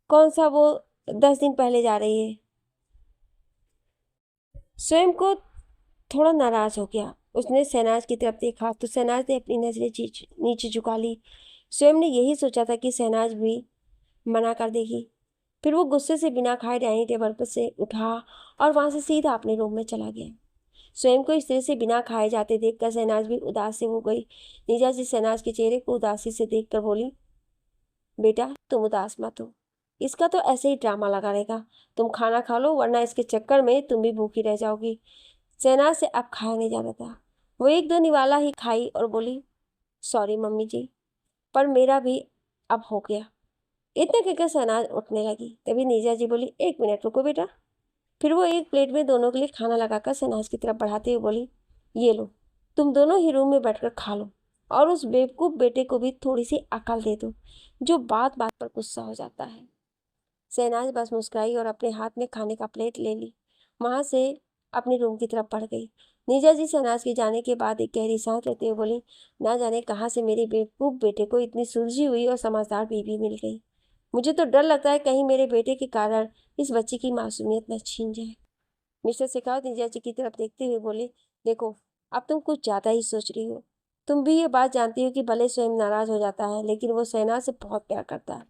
कौन सा वो 10 दिन पहले जा रही है। स्वयं को थोड़ा नाराज हो गया। उसने शहनाज की तरफ देखा तो शहनाज ने अपनी नजरें नीचे झुका ली। स्वयं ने यही सोचा था कि शहनाज भी मना कर देगी। फिर वो गुस्से से बिना खाए डाइनिंग टेबल पर से उठा और वहां से सीधा अपने रूम में चला गया। स्वयं को इस तरह से बिना खाए जाते देखकर शहनाज भी उदास से हो गई। नीजा जी शहनाज के चेहरे को उदासी से देखकर बोली, बेटा तुम उदास मत हो, इसका तो ऐसे ही ड्रामा लगा रहेगा। तुम खाना खा लो वरना इसके चक्कर में तुम भी भूखी रह जाओगी। शहनाज से अब खाया नहीं जाना था। वो एक दो निवाला ही खाई और बोली, सॉरी मम्मी जी, पर मेरा भी अब हो गया। इतने कहकर शहनाज उठने लगी। तभी नीजा जी बोली, एक मिनट रुको बेटा। फिर वो एक प्लेट में दोनों के लिए खाना लगाकर शहनाज की तरफ बढ़ाते हुए बोली, ये लो, तुम दोनों ही रूम में बैठकर खा लो और उस बेवकूफ बेटे को भी थोड़ी सी अकल दे दो जो बात बात पर गुस्सा हो जाता है। शहनाज बस मुस्कुराई और अपने हाथ में खाने का प्लेट ले ली, वहां से अपने रूम की तरफ बढ़ गई। नीजा जी शहनाज के जाने के बाद एक गहरी सांस लेते हुए बोली, ना जाने कहाँ से मेरे बेवकूफ बेटे को इतनी सुलझी हुई और समझदार बीवी मिल गई। मुझे तो डर लगता है कहीं मेरे बेटे के कारण इस बच्चे की मासूमियत न छीन जाए। मिस्टर शेखावत नीरजा जी की तरफ देखते हुए बोले, देखो अब तुम कुछ ज्यादा ही सोच रही हो। तुम भी ये बात जानती हो कि भले स्वयं नाराज हो जाता है लेकिन वो शहनाज से बहुत प्यार करता है,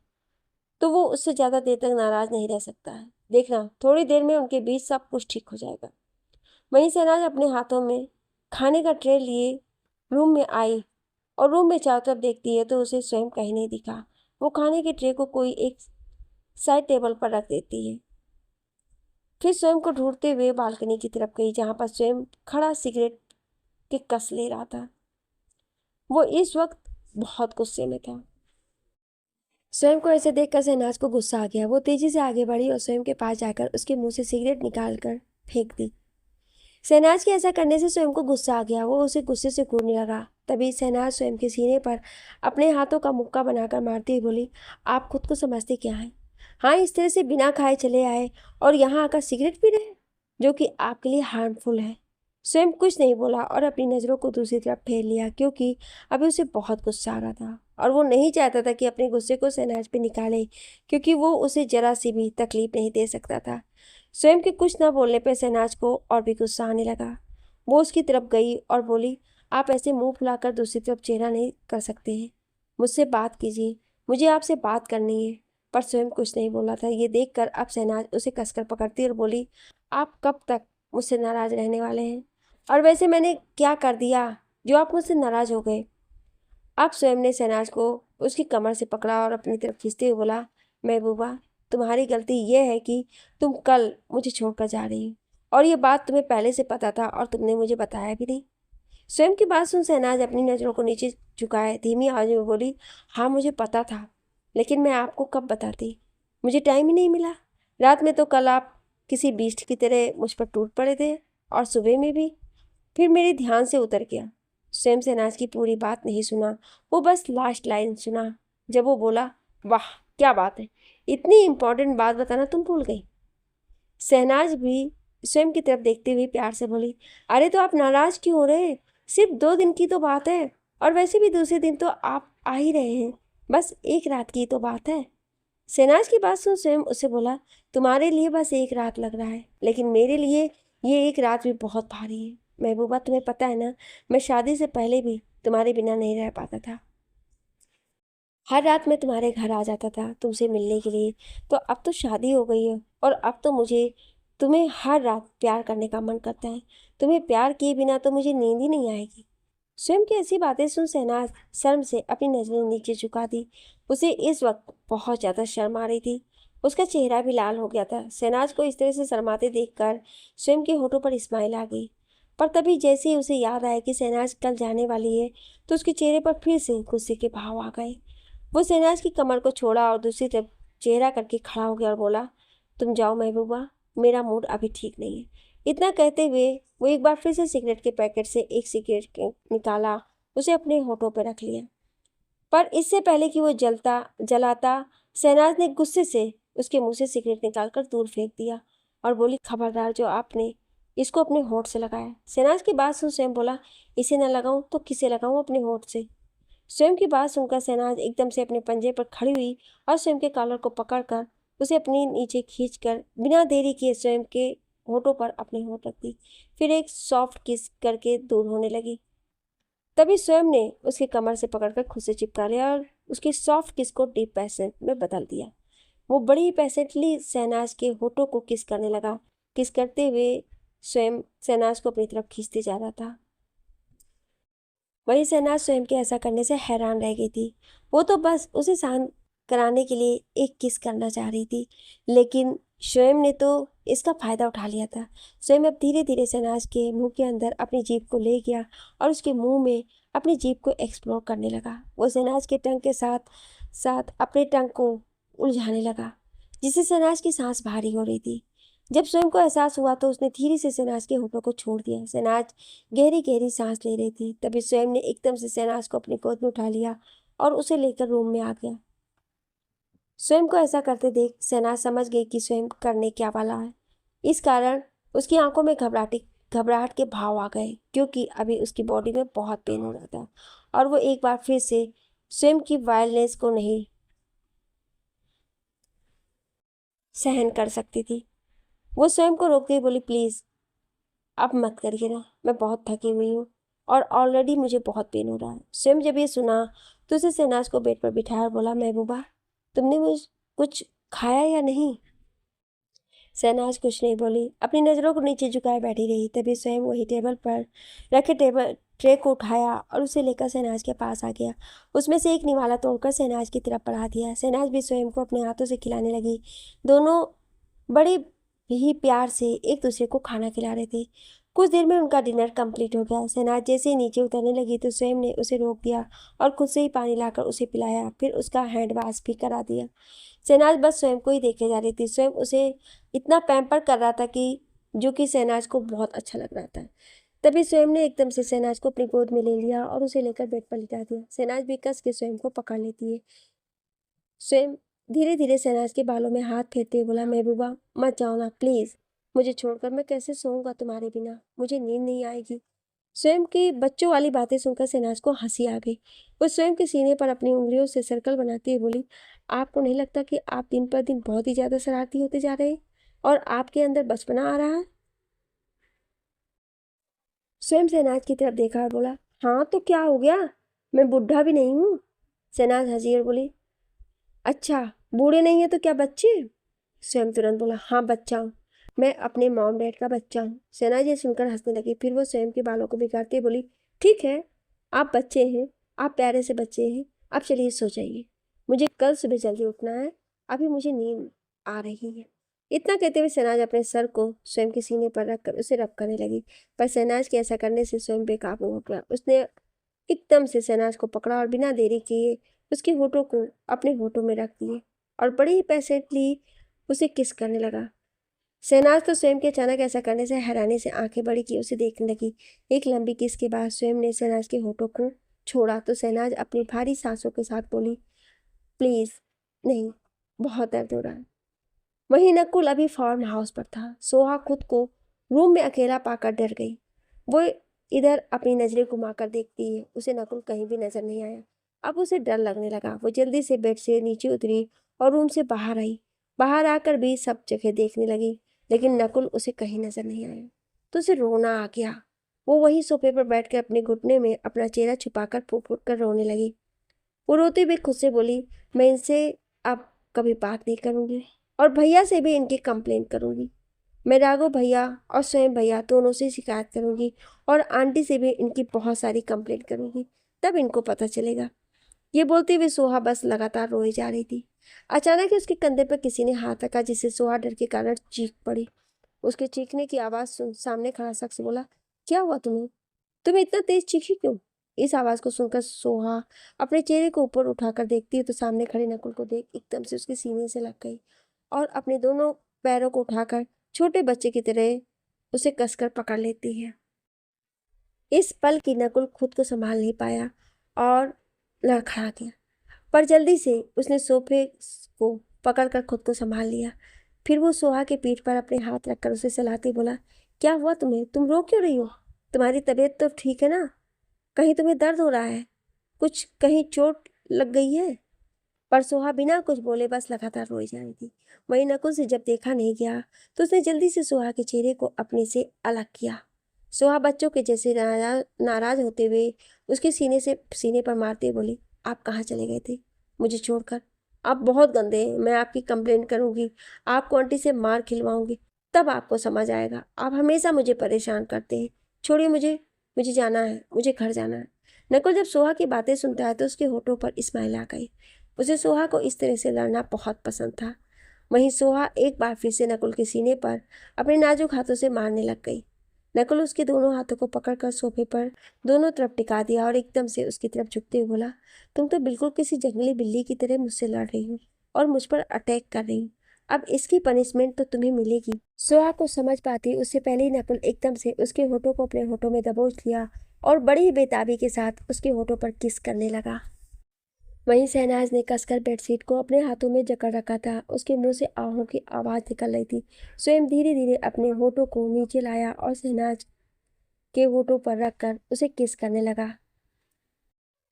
तो वो उससे ज्यादा देर तक नाराज नहीं रह सकता है। देखना थोड़ी देर में उनके बीच सब कुछ ठीक हो जाएगा। वहीं शहनाज अपने हाथों में खाने का ट्रे लिए रूम में आई और रूम में चारों तरफ देखती है तो उसे स्वयं कहीं नहीं दिखा। वो खाने के ट्रे को कोई एक साइड टेबल पर रख देती है, फिर स्वयं को ढूंढते हुए बालकनी की तरफ गई जहां पर स्वयं खड़ा सिगरेट के कस ले रहा था। वो इस वक्त बहुत गुस्से में था। स्वयं को ऐसे देखकर शहनाज को गुस्सा आ गया। वो तेजी से आगे बढ़ी और स्वयं के पास जाकर उसके मुंह से सिगरेट निकालकर फेंक दी। शहनाज के ऐसा करने से स्वयं को गुस्सा आ गया। वो उसे गुस्से से घूरने लगा। तभी शहनाज स्वयं के सीने पर अपने हाथों का मुक्का बनाकर मारती हुई बोली, आप खुद को समझते क्या है? हाँ, इस तरह से बिना खाए चले आए और यहाँ आकर सिगरेट पी रहे हैं जो कि आपके लिए हार्मफुल है। स्वयं कुछ नहीं बोला और अपनी नज़रों को दूसरी तरफ फेर लिया क्योंकि अभी उसे बहुत गुस्सा आ रहा था और वो नहीं चाहता था कि अपने गुस्से को शहनाज पे निकाले क्योंकि वो उसे जरा सी भी तकलीफ नहीं दे सकता था। स्वयं के कुछ न बोलने पर शहनाज को और भी गुस्सा आने लगा। वो उसकी तरफ गई और बोली, आप ऐसे मुंह फुलाकर दूसरी तरफ चेहरा नहीं कर सकते हैं, मुझसे बात कीजिए, मुझे आपसे बात करनी है। पर स्वयं कुछ नहीं बोला था। ये देखकर अब शहनाज उसे कसकर पकड़ती और बोली, आप कब तक मुझसे नाराज रहने वाले हैं? और वैसे मैंने क्या कर दिया जो आप मुझसे नाराज हो गए? अब स्वयं ने शहनाज को उसकी कमर से पकड़ा और अपनी तरफ खींचते हुए बोला, महबूबा, तुम्हारी गलती यह है कि तुम कल मुझे छोड़कर जा रही हो और ये बात तुम्हें पहले से पता था और तुमने मुझे बताया भी नहीं। स्वयं की बात सुन शहनाज अपनी नज़रों को नीचे झुकाए धीमी आवाज में बोली, हाँ मुझे पता था, लेकिन मैं आपको कब बताती, मुझे टाइम ही नहीं मिला। रात में तो कल आप किसी बीस्ट की तरह मुझ पर टूट पड़े थे और सुबह में भी, फिर मेरे ध्यान से उतर गया। स्वयं शहनाज की पूरी बात नहीं सुना, वो बस लास्ट लाइन सुना जब वो बोला, वाह क्या बात है, इतनी इंपॉर्टेंट बात बताना तुम भूल गई। शहनाज भी स्वयं की तरफ देखते हुए प्यार से बोली, अरे तो आप नाराज क्यों हो रहे हैं? सिर्फ 2 दिन की तो बात है और वैसे भी दूसरे दिन तो आप आ ही रहे हैं, बस एक रात की तो बात है। शहनाज की बात सुन स्वयं उससे बोला, तुम्हारे लिए बस एक रात लग रहा है लेकिन मेरे लिए ये एक रात भी बहुत भारी है। महबूबा, तुम्हें पता है ना, मैं शादी से पहले भी तुम्हारे बिना नहीं रह पाता था। हर रात मैं तुम्हारे घर आ जाता था तुमसे मिलने के लिए, तो अब तो शादी हो गई है और अब तो मुझे तुम्हें हर रात प्यार करने का मन करता है। तुम्हें प्यार किए बिना तो मुझे नींद ही नहीं आएगी। स्वयं की ऐसी बातें सुन शहनाज शर्म से अपनी नजरें नीचे झुका दी। उसे इस वक्त बहुत ज़्यादा शर्म आ रही थी। उसका चेहरा भी लाल हो गया था। शहनाज को इस तरह से शर्माते देखकर स्वयं के होठों पर स्माइल आ गई। पर तभी जैसे ही उसे याद आया कि शहनाज कल जाने वाली है तो उसके चेहरे पर फिर से गुस्से के भाव आ गए। वो शहनाज की कमर को छोड़ा और दूसरी तरफ चेहरा करके खड़ा हो गया और बोला, तुम जाओ महबूबा, मेरा मूड अभी ठीक नहीं है। इतना कहते हुए वो एक बार फिर से सिगरेट के पैकेट से एक सिगरेट निकाला, उसे अपने होठों पर रख लिया। पर इससे पहले कि वो जलाता, शहनाज ने गुस्से से उसके मुंह से सिगरेट निकालकर दूर फेंक दिया और बोली, खबरदार जो आपने इसको अपने होठ से लगाया। शहनाज की बात सुन स्वयं बोला, इसे न लगाऊं तो किसे लगाऊं अपने होठ से? स्वयं की बात सुनकर शहनाज एकदम से अपने पंजे पर खड़ी हुई और स्वयं के कॉलर को पकड़कर उसे अपनी नीचे खींचकर बिना देरी किए स्वयं के होठों पर अपने होठ रख दी, फिर एक सॉफ्ट किस करके दूर होने लगी। तभी स्वयं ने उसके कमर से पकड़कर खुद से चिपका लिया और उसकी सॉफ्ट किस को डीप पैसेंट में बदल दिया। वो बड़ी ही पैसेंटली शहनाज के होठों को किस करने लगा। किस करते हुए स्वयं शहनाज को अपनी तरफ खींचते जा रहा था। वही शहनाज स्वयं के ऐसा करने से हैरान रह गई थी। वो तो बस उसे शांत कराने के लिए एक किस करना चाह रही थी, लेकिन स्वयं ने तो इसका फायदा उठा लिया था। स्वयं अब धीरे धीरे शहनाज के मुंह के अंदर अपनी जीभ को ले गया और उसके मुंह में अपनी जीभ को एक्सप्लोर करने लगा। वो शहनाज के टंग के साथ साथ अपने टंग को उलझाने लगा, जिससे शहनाज की सांस भारी हो रही थी। जब स्वयं को एहसास हुआ तो उसने धीरे से शहनाज के होठों को छोड़ दिया। शहनाज गहरी गहरी सांस ले रही थी। तभी स्वयं ने एकदम से शहनाज को अपनी गोद में उठा लिया और उसे लेकर रूम में आ गया। स्वयं को ऐसा करते देख शहनाज समझ गई कि स्वयं करने क्या वाला है। इस कारण उसकी आंखों में घबराहट के भाव आ गए, क्योंकि अभी उसकी बॉडी में बहुत पेन हो रहा था और वो एक बार फिर से स्वयं की वायलेंस को नहीं सहन कर सकती थी। वो स्वयं को रोकते ही बोली, प्लीज अब मत करिए ना, मैं बहुत थकी हुई हूँ और ऑलरेडी मुझे बहुत पेन हो रहा है। स्वयं जब ये सुना तो उसे शहनाज को बेड पर बिठाया और बोला, महबूबा तुमने मुझ कुछ खाया या नहीं। शहनाज कुछ नहीं बोली, अपनी नज़रों को नीचे झुकाए बैठी रही। तभी स्वयं वही टेबल पर रखे टेबल ट्रे को उठाया और उसे लेकर शहनाज के पास आ गया। उसमें से एक निवाला तोड़कर शहनाज की तरफ बढ़ा दिया। शहनाज भी स्वयं को अपने हाथों से खिलाने लगी। दोनों बड़े ही प्यार से एक दूसरे को खाना खिला रहे थे। कुछ देर में उनका डिनर कंप्लीट हो गया। शहनाज जैसे ही नीचे उतरने लगी तो स्वयं ने उसे रोक दिया और खुद से ही पानी लाकर उसे पिलाया, फिर उसका हैंड वॉश भी करा दिया। शहनाज बस स्वयं को ही देखे जा रही थी। स्वयं उसे इतना पैम्पर कर रहा था कि जो कि शहनाज को बहुत अच्छा लग रहा था। तभी स्वयं ने एकदम से शहनाज को अपनी गोद में ले लिया और उसे लेकर बेड पर लिटा दिया। शहनाज भी कस के स्वयं को पकड़ लेती है। स्वयं धीरे धीरे शहनाज के बालों में हाथ फेरते हुए बोला, महबूबा मत जाओ ना प्लीज, मुझे छोड़कर मैं कैसे सोऊंगा तुम्हारे बिना, मुझे नींद नहीं आएगी। स्वयं की बच्चों वाली बातें सुनकर शहनाज को हंसी आ गई। वो स्वयं के सीने पर अपनी उंगलियों से सर्कल बनाती हुई बोली, आपको नहीं लगता कि आप दिन पर दिन बहुत ही ज्यादा शरारती होते जा रहे हैं और आपके अंदर बचपना आ रहा है। स्वयं शहनाज की तरफ देखा और बोला, हाँ तो क्या हो गया, मैं बुढ़ा भी नहीं हूँ। शहनाज हंसी और बोली, अच्छा बूढ़े नहीं है तो क्या बच्चे। स्वयं तुरंत बोला, हाँ बच्चा हूँ, मैं अपने मॉम डैड का बच्चा हूँ। शहनाज ये सुनकर हंसने लगी। फिर वो स्वयं के बालों को बिगाड़ते बोली, ठीक है आप बच्चे हैं, आप प्यारे से बच्चे हैं, आप चलिए सो जाइए, मुझे कल सुबह जल्दी उठना है, अभी मुझे नींद आ रही है। इतना कहते हुए शहनाज अपने सर को स्वयं के सीने पर रखकर उसे रब करने लगी। पर शहनाज के ऐसा करने से स्वयं बेकाबू हो गया। उसने एकदम से शहनाज को पकड़ा और बिना देरी किए उसके होठों को अपने होठों में रख दिए और बड़े ही पैसेंटली उसे किस करने लगा। शहनाज तो स्वयं के अचानक ऐसा करने से हैरानी से आंखें बड़ी की उसे देखने लगी। एक लंबी किस के बाद स्वयं ने शहनाज के होठों को छोड़ा तो शहनाज अपनी भारी सांसों के साथ बोली, प्लीज नहीं, बहुत दर्द हो रहा है। वहीं नकुल अभी फार्म हाउस पर था। सोहा खुद को रूम में अकेला पाकर डर गई। वो इधर अपनी नजरें घुमाकर देखती है, उसे नकुल कहीं भी नजर नहीं आया। अब उसे डर लगने लगा। वो जल्दी से बेड से नीचे उतरी और रूम से बाहर आई। बाहर आकर भी सब जगह देखने लगी, लेकिन नकुल उसे कहीं नजर नहीं आया। तो उसे रोना आ गया। वो वही सोफे पर बैठकर अपने घुटने में अपना चेहरा छुपाकर फूट फूट कर रोने लगी। वो रोते हुए खुद से बोली, मैं इनसे अब कभी बात नहीं करूंगी और भैया से भी इनकी कंप्लेंट करूंगी। मैं राघव भैया और स्वयं भैया दोनों से शिकायत करूंगी और आंटी से भी इनकी बहुत सारी कंप्लेंट करूंगी, तब इनको पता चलेगा। ये बोलते हुए सोहा बस लगातार रोई जा रही थी। अचानक ही उसके कंधे पर किसी ने हाथ रखा, जिससे सोहा डर के कारण चीख पड़ी। उसके चीखने की आवाज सुन सामने खड़ा शख्स बोला, क्या हुआ तुम्हें, तुम्हें इतना तेज चीखी क्यों। इस आवाज को सुनकर सोहा अपने चेहरे को ऊपर उठाकर देखती है तो सामने खड़े नकुल को देख एकदम से उसके सीने से लग गई और अपने दोनों पैरों को उठाकर छोटे बच्चे की तरह उसे कसकर पकड़ लेती है। इस पल की नकुल खुद को संभाल नहीं पाया और लड़खड़ा गया, पर जल्दी से उसने सोफे को पकड़कर खुद को संभाल लिया। फिर वो सोहा के पीठ पर अपने हाथ रखकर उसे सहलाते बोला, क्या हुआ तुम्हें, तुम रो क्यों रही हो, तुम्हारी तबीयत तो ठीक है ना, कहीं तुम्हें दर्द हो रहा है, कुछ कहीं चोट लग गई है। पर सोहा बिना कुछ बोले बस लगातार रोई जा रही थी। वहीं नकुल से जब देखा नहीं गया तो उसने जल्दी से सोहा के चेहरे को अपने से अलग किया। सोहा बच्चों के जैसे नाराज होते हुए उसके सीने पर मारते बोली, आप कहाँ चले गए थे, मुझे छोड़कर। आप बहुत गंदे हैं, मैं आपकी कंप्लेंट करूँगी, आपको आंटी से मार खिलवाऊंगी, तब आपको समझ आएगा। आप हमेशा मुझे परेशान करते हैं। छोड़िए मुझे, मुझे जाना है, मुझे घर जाना है। नकुल जब सोहा की बातें सुनता है तो उसके होठों पर स्माइल आ गई। उसे सोहा को इस तरह से लड़ना बहुत पसंद था। वहीं सोहा एक बार फिर से नकुल के सीने पर अपने नाजुक हाथों से मारने लग गई। नकुल उसके दोनों हाथों को पकड़कर सोफे पर दोनों तरफ टिका दिया और एकदम से उसकी तरफ झुकते हुए बोला, तुम तो बिल्कुल किसी जंगली बिल्ली की तरह मुझसे लड़ रही हो और मुझ पर अटैक कर रही हो। अब इसकी पनिशमेंट तो तुम्हें मिलेगी। सोहा को समझ पाती उससे पहले ही नकुल एकदम से उसके होठों को अपने होठों में दबोच लिया और बड़ी ही बेताबी के साथ उसके होठों पर किस करने लगा। वहीं शहनाज ने कसकर बेडशीट को अपने हाथों में जकड़ रखा था। उसके मुंह से आहों की आवाज़ निकल रही थी। स्वयं धीरे धीरे अपने होठों को नीचे लाया और शहनाज के होठों पर रखकर उसे किस करने लगा।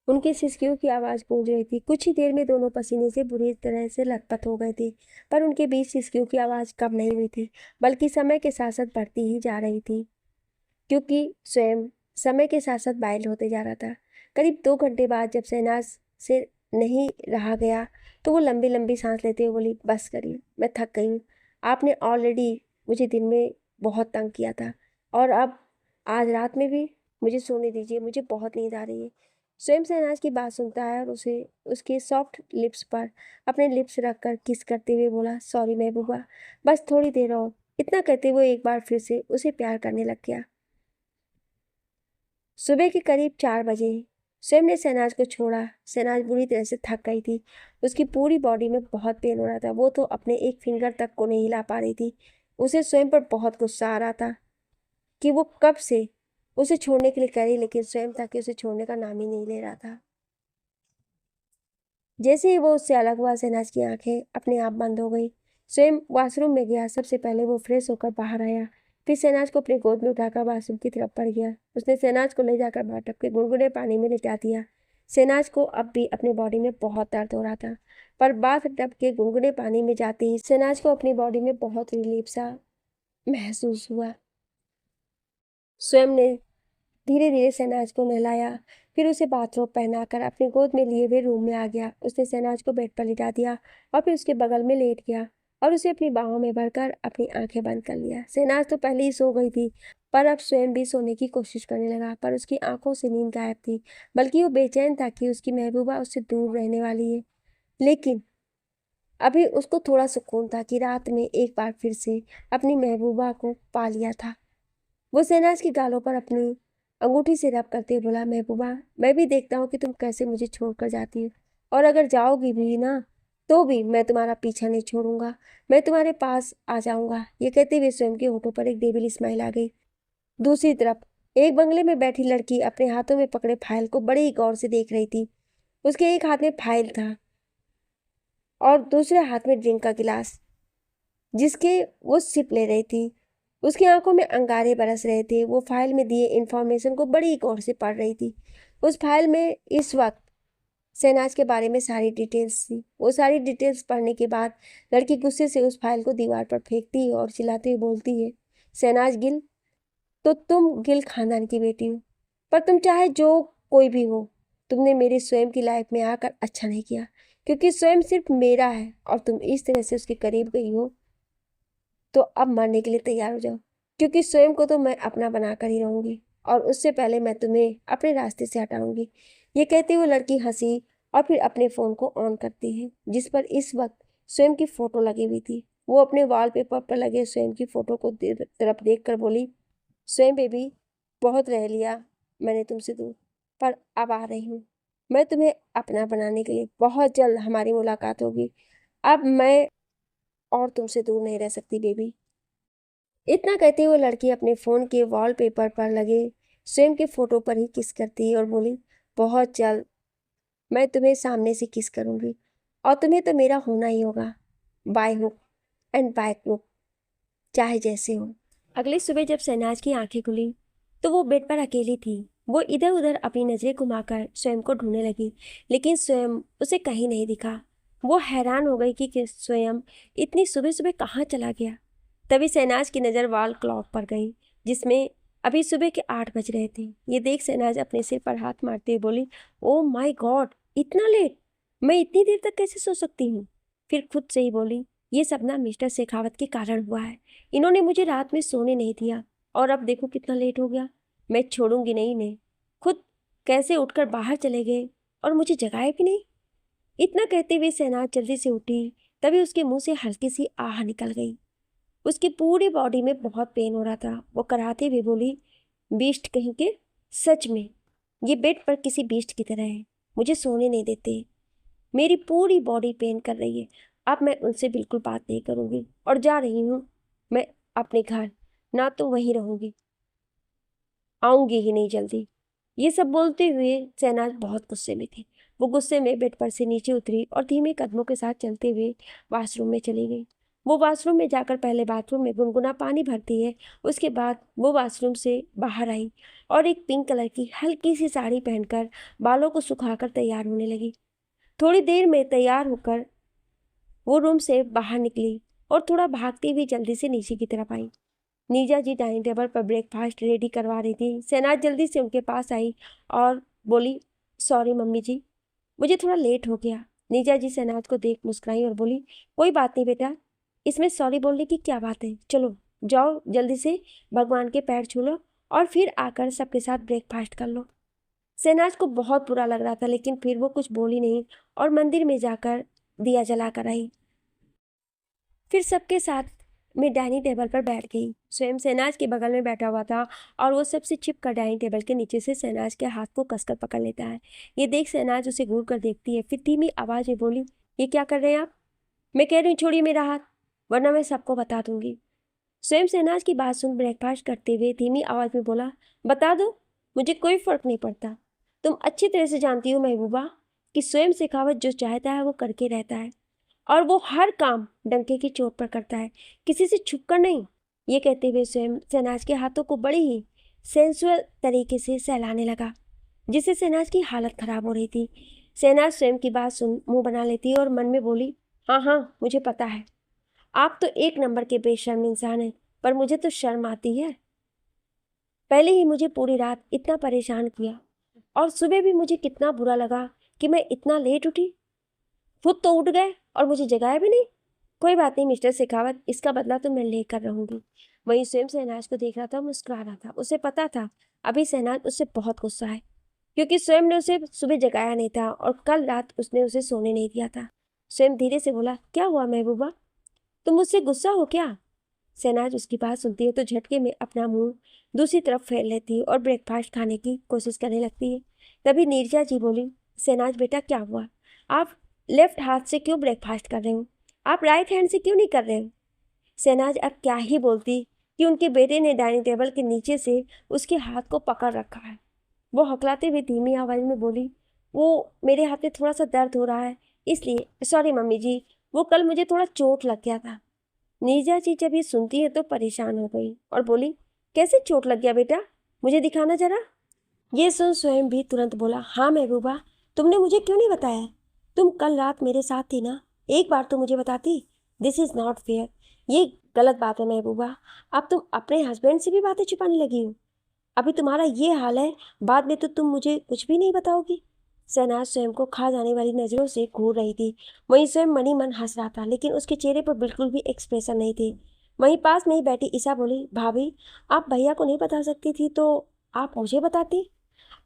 उनकी सिसकियों की आवाज़ गूंज रही थी। कुछ ही देर में दोनों पसीने से बुरी तरह से लथपथ हो गए थे, पर उनके बीच सिसकियों की आवाज़ कम नहीं हुई थी, बल्कि समय के साथ साथ बढ़ती ही जा रही थी, क्योंकि स्वयं समय के साथ साथ बाइल होते जा रहा था। करीब 2 घंटे बाद जब शहनाज से नहीं रहा गया तो वो लंबी लंबी सांस लेते हुए बोली, बस करिए, मैं थक गई हूँ। आपने ऑलरेडी मुझे दिन में बहुत तंग किया था और अब आज रात में भी मुझे सोने दीजिए, मुझे बहुत नींद आ रही है। स्वयं शहनाज की बात सुनता है और उसे उसके सॉफ्ट लिप्स पर अपने लिप्स रखकर किस करते हुए बोला, सॉरी महबूबा, बस थोड़ी देर और। इतना कहते हुए एक बार फिर से उसे प्यार करने लग गया। सुबह के करीब 4 बजे स्वयं ने शहनाज को छोड़ा। शहनाज बुरी तरह से थक गई थी। उसकी पूरी बॉडी में बहुत पेन हो रहा था। वो तो अपने एक फिंगर तक को नहीं हिला पा रही थी। उसे स्वयं पर बहुत गुस्सा आ रहा था कि वो कब से उसे छोड़ने के लिए कह रही, लेकिन स्वयं था कि उसे छोड़ने का नाम ही नहीं ले रहा था। जैसे ही वो उससे अलग हुआ, शहनाज की आंखें अपने आप बंद हो गई। स्वयं वॉशरूम में गया। सबसे पहले वो फ्रेश होकर बाहर आया, फिर शहनाज को अपनी गोद में उठाकर बाथरूम की तरफ बढ़ गया। उसने शहनाज को ले जाकर बाथटब के गुनगुने पानी में लिटा दिया। शहनाज को अब भी अपनी बॉडी में बहुत दर्द हो रहा था, पर बाथटब के गुनगुने पानी में जाते ही शहनाज को अपनी बॉडी में बहुत रिलीफ सा महसूस हुआ। स्वयं ने धीरे धीरे शहनाज को नहलाया, फिर उसे बाथरोब पहनाकर अपनी गोद में लिए हुए रूम में आ गया। उसने शहनाज को बेड पर लिटा दिया और फिर उसके बगल में लेट गया और उसे अपनी बाहों में भरकर अपनी आंखें बंद कर लिया। शहनाज तो पहले ही सो गई थी, पर अब स्वयं भी सोने की कोशिश करने लगा, पर उसकी आंखों से नींद गायब थी। बल्कि वो बेचैन था कि उसकी महबूबा उससे दूर रहने वाली है। लेकिन अभी उसको थोड़ा सुकून था कि रात में एक बार फिर से अपनी महबूबा को पा लिया था। वो शहनाज की गालों पर अपनी अंगूठी से रब करते बोला, महबूबा, मैं भी देखता हूँ कि तुम कैसे मुझे छोड़कर जाती हो, और अगर जाओगी भी ना तो भी मैं तुम्हारा पीछा नहीं छोड़ूंगा, मैं तुम्हारे पास आ जाऊंगा। ये कहते हुए स्वयं के होठों पर एक डेविल स्माइल आ गई। दूसरी तरफ एक बंगले में बैठी लड़की अपने हाथों में पकड़े फाइल को बड़ी गौर से देख रही थी। उसके एक हाथ में फाइल था और दूसरे हाथ में ड्रिंक का गिलास, जिसके वो सिप ले रही थी। उसकी आंखों में अंगारे बरस रहे थे। वो फाइल में दिए इन्फॉर्मेशन को बड़ी गौर से पढ़ रही थी। उस फाइल में इस वक्त शहनाज के बारे में सारी डिटेल्स थी। वो सारी डिटेल्स पढ़ने के बाद लड़की गुस्से से उस फाइल को दीवार पर फेंकती है और चिल्लाते हुए बोलती है, शहनाज गिल, तो तुम गिल खानदान की बेटी हो, पर तुम चाहे जो कोई भी हो, तुमने मेरी स्वयं की लाइफ में आकर अच्छा नहीं किया, क्योंकि स्वयं सिर्फ मेरा है और तुम इस तरह से उसके करीब गई हो तो अब मरने के लिए तैयार हो जाओ, क्योंकि स्वयं को तो मैं अपना बनाकर ही रहूंगी और उससे पहले मैं तुम्हें अपने रास्ते से हटाऊंगी। ये कहते हुए लड़की हंसी और फिर अपने फ़ोन को ऑन करती है, जिस पर इस वक्त स्वयं की फ़ोटो लगी हुई थी। वो अपने वॉलपेपर पर लगे स्वयं की फ़ोटो को तरफ देख कर बोली, स्वयं बेबी, बहुत रह लिया मैंने तुमसे दूर, पर अब आ रही हूँ। मैं तुम्हें अपना बनाने के लिए। बहुत जल्द हमारी मुलाकात होगी। अब मैं और तुमसे दूर नहीं रह सकती बेबी। इतना कहते हुए लड़की अपने फ़ोन के वॉलपेपर पर लगे स्वयं के फ़ोटो पर ही किस करती और बोली, बहुत जल्द मैं तुम्हें सामने से किस करूँगी और तुम्हें तो मेरा होना ही होगा, by hook and by crook, चाहे जैसे हो। अगली सुबह जब शहनाज की आंखें खुली तो वो बेड पर अकेली थी। वो इधर उधर अपनी नजरें घुमाकर स्वयं को ढूंढने लगी, लेकिन स्वयं उसे कहीं नहीं दिखा। वो हैरान हो गई कि स्वयं इतनी सुबह सुबह कहाँ चला गया। तभी शहनाज की नज़र वॉल क्लॉक पर गई, जिसमें अभी सुबह के 8 बज रहे थे। ये देख शहनाज अपने सिर पर हाथ मारते हुए बोली, ओ माय गॉड, इतना लेट, मैं इतनी देर तक कैसे सो सकती हूँ? फिर खुद से ही बोली, ये सब ना मिस्टर शेखावत के कारण हुआ है। इन्होंने मुझे रात में सोने नहीं दिया और अब देखो कितना लेट हो गया। मैं छोड़ूंगी नहीं इन्हें। खुद कैसे उठकर बाहर चले गए और मुझे जगाए भी नहीं। इतना कहते हुए शहनाज जल्दी से उठी, तभी उसके मुंह से हल्की सी आह निकल गई। उसकी पूरी बॉडी में बहुत पेन हो रहा था। वो कराहते हुए बोली, बीस्ट कहीं के, सच में ये बेड पर किसी बीस्ट की तरह है, मुझे सोने नहीं देते। मेरी पूरी बॉडी पेन कर रही है। अब मैं उनसे बिल्कुल बात नहीं करूंगी और जा रही हूँ मैं अपने घर, ना तो वहीं रहूंगी, आऊंगी ही नहीं जल्दी। ये सब बोलते हुए शहनाज बहुत गुस्से में थी। वो गुस्से में बेड पर से नीचे उतरी और धीमे कदमों के साथ चलते हुए वॉशरूम में चली गई। वो वॉशरूम में जाकर पहले बाथरूम में गुनगुना पानी भरती है। उसके बाद वो वॉशरूम से बाहर आई और एक पिंक कलर की हल्की सी साड़ी पहनकर बालों को सुखाकर तैयार होने लगी। थोड़ी देर में तैयार होकर वो रूम से बाहर निकली और थोड़ा भागती हुई जल्दी से नीचे की तरफ आई। नीजा जी डाइनिंग टेबल पर ब्रेकफास्ट रेडी करवा रही थी। शहनाज जल्दी से उनके पास आई और बोली, सॉरी मम्मी जी, मुझे थोड़ा लेट हो गया। नीजा जी शहनाज को देख मुस्कुराई और बोली, कोई बात नहीं बेटा, इसमें सॉरी बोलने की क्या बात है। चलो जाओ जल्दी से भगवान के पैर छू लो और फिर आकर सबके साथ ब्रेकफास्ट कर लो। शहनाज को बहुत बुरा लग रहा था, लेकिन फिर वो कुछ बोली नहीं और मंदिर में जाकर दिया जलाकर आई। फिर सबके साथ मैं डाइनिंग टेबल पर बैठ गई। स्वयं शहनाज के बगल में बैठा हुआ था और वो सबसे छिप कर डाइनिंग टेबल के नीचे से शहनाज के हाथ को कसकर पकड़ लेता है। ये देख शहनाज उसे घूर कर देखती है। फिर धीमी आवाज में बोली, ये क्या कर रहे हैं आप? मैं कह रही हूँ छोड़िए मेरा हाथ, वरना मैं सबको बता दूंगी। स्वयं शहनाज की बात सुन ब्रेकफास्ट करते हुए धीमी आवाज में बोला, बता दो, मुझे कोई फर्क नहीं पड़ता। तुम अच्छी तरह से जानती हो महबूबा कि स्वयं शेखावत जो चाहता है वो करके रहता है और वो हर काम डंके की चोट पर करता है, किसी से छुपकर नहीं। ये कहते हुए स्वयं शहनाज के हाथों को बड़ी ही सेंसुअल तरीके से सहलाने लगा, जिससे शहनाज की हालत खराब हो रही थी। शहनाज स्वयं की बात सुन मुंह बना लेती और मन में बोली, हाँ हाँ मुझे पता है, आप तो एक नंबर के बेशर्म इंसान हैं, पर मुझे तो शर्म आती है। पहले ही मुझे पूरी रात इतना परेशान किया और सुबह भी मुझे कितना बुरा लगा कि मैं इतना लेट उठी। खुद तो उठ गए और मुझे जगाया भी नहीं। कोई बात नहीं मिस्टर शेखावत, इसका बदला तो मैं लेकर रहूंगी। वहीं स्वयं शहनाज को देख रहा था, मुस्कुरा रहा था। उसे पता था अभी शहनाज उससे बहुत गुस्सा है, क्योंकि स्वयं ने उसे सुबह जगाया नहीं था और कल रात उसने उसे सोने नहीं दिया था। स्वयं धीरे से बोला, क्या हुआ महबूबा, तुम मुझसे गुस्सा हो क्या? शहनाज उसकी बात सुनती है तो झटके में अपना मुंह दूसरी तरफ फेर लेती है और ब्रेकफास्ट खाने की कोशिश करने लगती है। तभी नीरजा जी बोली, शहनाज बेटा क्या हुआ, आप लेफ्ट हाथ से क्यों ब्रेकफास्ट कर रहे हो, आप राइट हैंड से क्यों नहीं कर रहे हो? शहनाज अब क्या ही बोलती कि उनके बेटे ने डाइनिंग टेबल के नीचे से उसके हाथ को पकड़ रखा है। वो हकलाते हुए धीमी आवाज में बोली, वो मेरे हाथ में थोड़ा सा दर्द हो रहा है इसलिए, सॉरी मम्मी जी, वो कल मुझे थोड़ा चोट लग गया था। नीरजा जी जब ये सुनती है तो परेशान हो गई और बोली, कैसे चोट लग गया बेटा, मुझे दिखाना जरा। ये सुन स्वयं भी तुरंत बोला, हाँ महबूबा, तुमने मुझे क्यों नहीं बताया? तुम कल रात मेरे साथ थी ना, एक बार तो मुझे बताती। दिस इज नॉट फेयर, ये गलत बात है महबूबा। अब तुम अपने हस्बैंड से भी बातें छुपाने लगी हो। अभी तुम्हारा ये हाल है, बाद में तो तुम मुझे कुछ भी नहीं बताओगी। शहनाज स्वयं को खा जाने वाली नजरों से घूर रही थी। वहीं स्वयं मनी मन हंस रहा था, लेकिन उसके चेहरे पर बिल्कुल भी एक्सप्रेशन नहीं थे। वहीं पास में ही बैठी ईशा बोली, भाभी आप भैया को नहीं बता सकती थी तो आप मुझे बताती।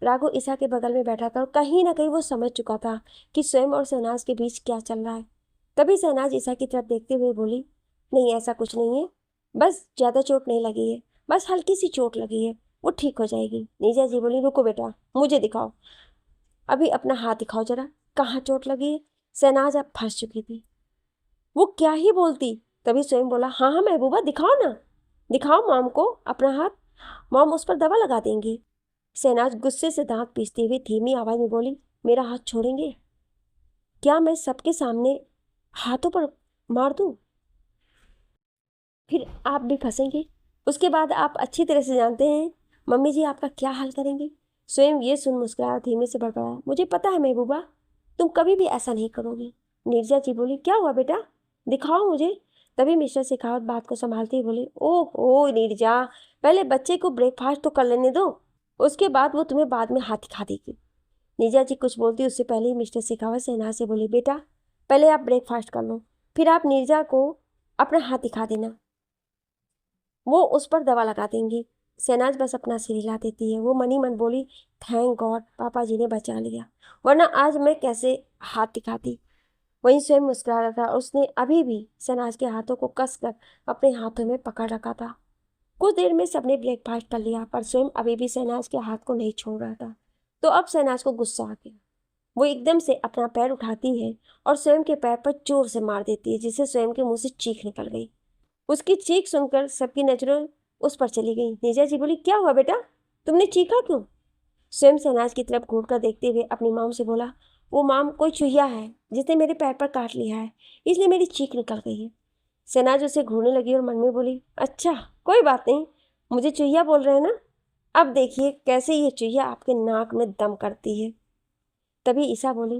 राघव ईशा के बगल में बैठा था और कहीं ना कहीं वो समझ चुका था कि स्वयं और शहनाज के बीच क्या चल रहा है। तभी शहनाज ईशा की तरफ देखते हुए बोली, नहीं ऐसा कुछ नहीं है, बस ज़्यादा चोट नहीं लगी है, बस हल्की सी चोट लगी है, वो ठीक हो जाएगी। नीजा जी बोली, रुको बेटा, मुझे दिखाओ, अभी अपना हाथ दिखाओ जरा, कहाँ चोट लगी है। शहनाज अब फंस चुकी थी, वो क्या ही बोलती। तभी स्वयं बोला, हाँ हाँ महबूबा दिखाओ ना, दिखाओ मॉम को अपना हाथ, मॉम उस पर दवा लगा देंगी। शहनाज गुस्से से दांत पीसती हुई धीमी आवाज में बोली, मेरा हाथ छोड़ेंगे क्या? मैं सबके सामने हाथों पर मार दूं, फिर आप भी फंसेंगे। उसके बाद आप अच्छी तरह से जानते हैं मम्मी जी आपका क्या हाल करेंगे। स्वयं ये सुन मुस्कुराया, धीमे से बड़बड़ाया, मुझे पता है महबूबा, तुम कभी भी ऐसा नहीं करोगी। नीरजा जी बोली, क्या हुआ बेटा, दिखाओ मुझे। तभी मिस्टर शेखावत बात को संभालते ही बोले, ओह ओ नीरजा, पहले बच्चे को ब्रेकफास्ट तो कर लेने दो, उसके बाद वो तुम्हें बाद में हाथ दिखा देगी। नीरजा जी कुछ बोलती उससे पहले ही मिस्टर शेखावत शहनाज से बोली, बेटा पहले आप ब्रेकफास्ट कर लो, फिर आप नीरजा को अपना हाथ दिखा देना, वो उस पर दवा लगा देंगी। शहनाज बस अपना सिर हिला देती है। वो मनी मन बोली, थैंक गॉड पापा जी ने बचा लिया, वरना आज मैं कैसे हाथ दिखाती। वहीं स्वयं मुस्कुरा रहा था और उसने अभी भी शहनाज के हाथों को कसकर अपने हाथों में पकड़ रखा था। कुछ देर में सबने ब्रेकफास्ट कर लिया, पर स्वयं अभी भी शहनाज के हाथ को नहीं छोड़ रहा था। तो अब शहनाज को गुस्सा आ गया। वो एकदम से अपना पैर उठाती है और स्वयं के पैर पर जोर से मार देती है, जिससे स्वयं के मुंह से चीख निकल गई। उसकी चीख सुनकर सबकी नजरें उस पर चली गई। नीरजा जी बोली, क्या हुआ बेटा, तुमने चीखा क्यों? स्वयं शहनाज की तरफ घूर कर देखते हुए अपनी माम से बोला, वो माम कोई चूहिया है जिसने मेरे पैर पर काट लिया है, इसलिए मेरी चीख निकल गई है। शहनाज उसे घूरने लगी और मन में बोली, अच्छा कोई बात नहीं, मुझे चूहिया बोल रहे हैं ना, अब देखिए कैसे ये चूहिया आपके नाक में दम करती है। तभी ईसा बोली,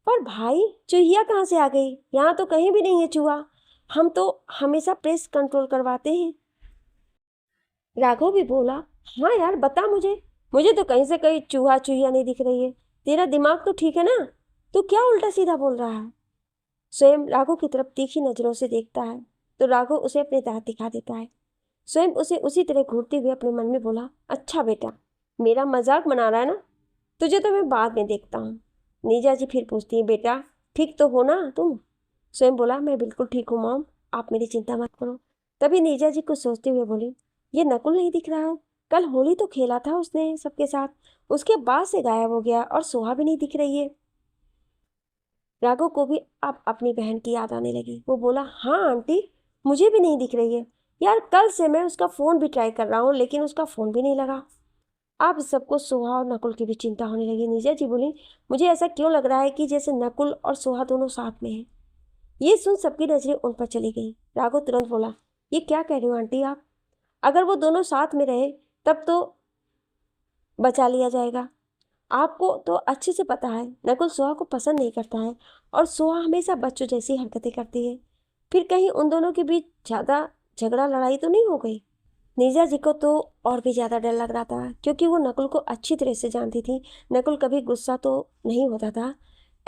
पर भाई चूहिया कहाँ से आ गई, यहाँ तो कहीं भी नहीं है चूहा, हम तो हमेशा प्रेस कंट्रोल करवाते हैं। राघव भी बोला, हाँ यार बता मुझे, मुझे तो कहीं से कहीं चूहा चूहिया नहीं दिख रही है, तेरा दिमाग तो ठीक है ना, तू क्या उल्टा सीधा बोल रहा है? स्वयं राघव की तरफ तीखी नजरों से देखता है तो राघव उसे अपने दांत दिखा देता है। स्वयं उसे उसी तरह घूरते हुए अपने मन में बोला, अच्छा बेटा मेरा मजाक बना रहा है ना, तुझे तो मैं बाद में देखता हूँ। नीजा जी फिर पूछती है, बेटा ठीक तो हो ना तुम? स्वयं बोला, मैं बिल्कुल ठीक हूँ मॉम, आप मेरी चिंता मत करो। तभी नीजा जी कुछ सोचते हुए बोली, ये नकुल नहीं दिख रहा है, कल होली तो खेला था उसने सबके साथ, उसके बाद से गायब हो गया, और सोहा भी नहीं दिख रही है। राघव को भी अब अपनी बहन की याद आने लगी। वो बोला, हाँ आंटी मुझे भी नहीं दिख रही है यार, कल से मैं उसका फ़ोन भी ट्राई कर रहा हूँ लेकिन उसका फ़ोन भी नहीं लगा। अब सबको सोहा और नकुल की भी चिंता होने लगी। नीजा जी बोली, मुझे ऐसा क्यों लग रहा है कि जैसे नकुल और सोहा दोनों साथ में हैं। ये सुन सबकी नजरें उन पर चली गई। राघव तुरंत बोला, ये क्या कह रही हो आंटी आप, अगर वो दोनों साथ में रहे तब तो बचा लिया जाएगा। आपको तो अच्छे से पता है नकुल सोहा को पसंद नहीं करता है और सोहा हमेशा बच्चों जैसी हरकतें करती है, फिर कहीं उन दोनों के बीच ज़्यादा झगड़ा लड़ाई तो नहीं हो गई? नीजा जी को तो और भी ज़्यादा डर लग रहा था, क्योंकि वो नकुल को अच्छी तरह से जानती थी। नकुल कभी गुस्सा तो नहीं होता था,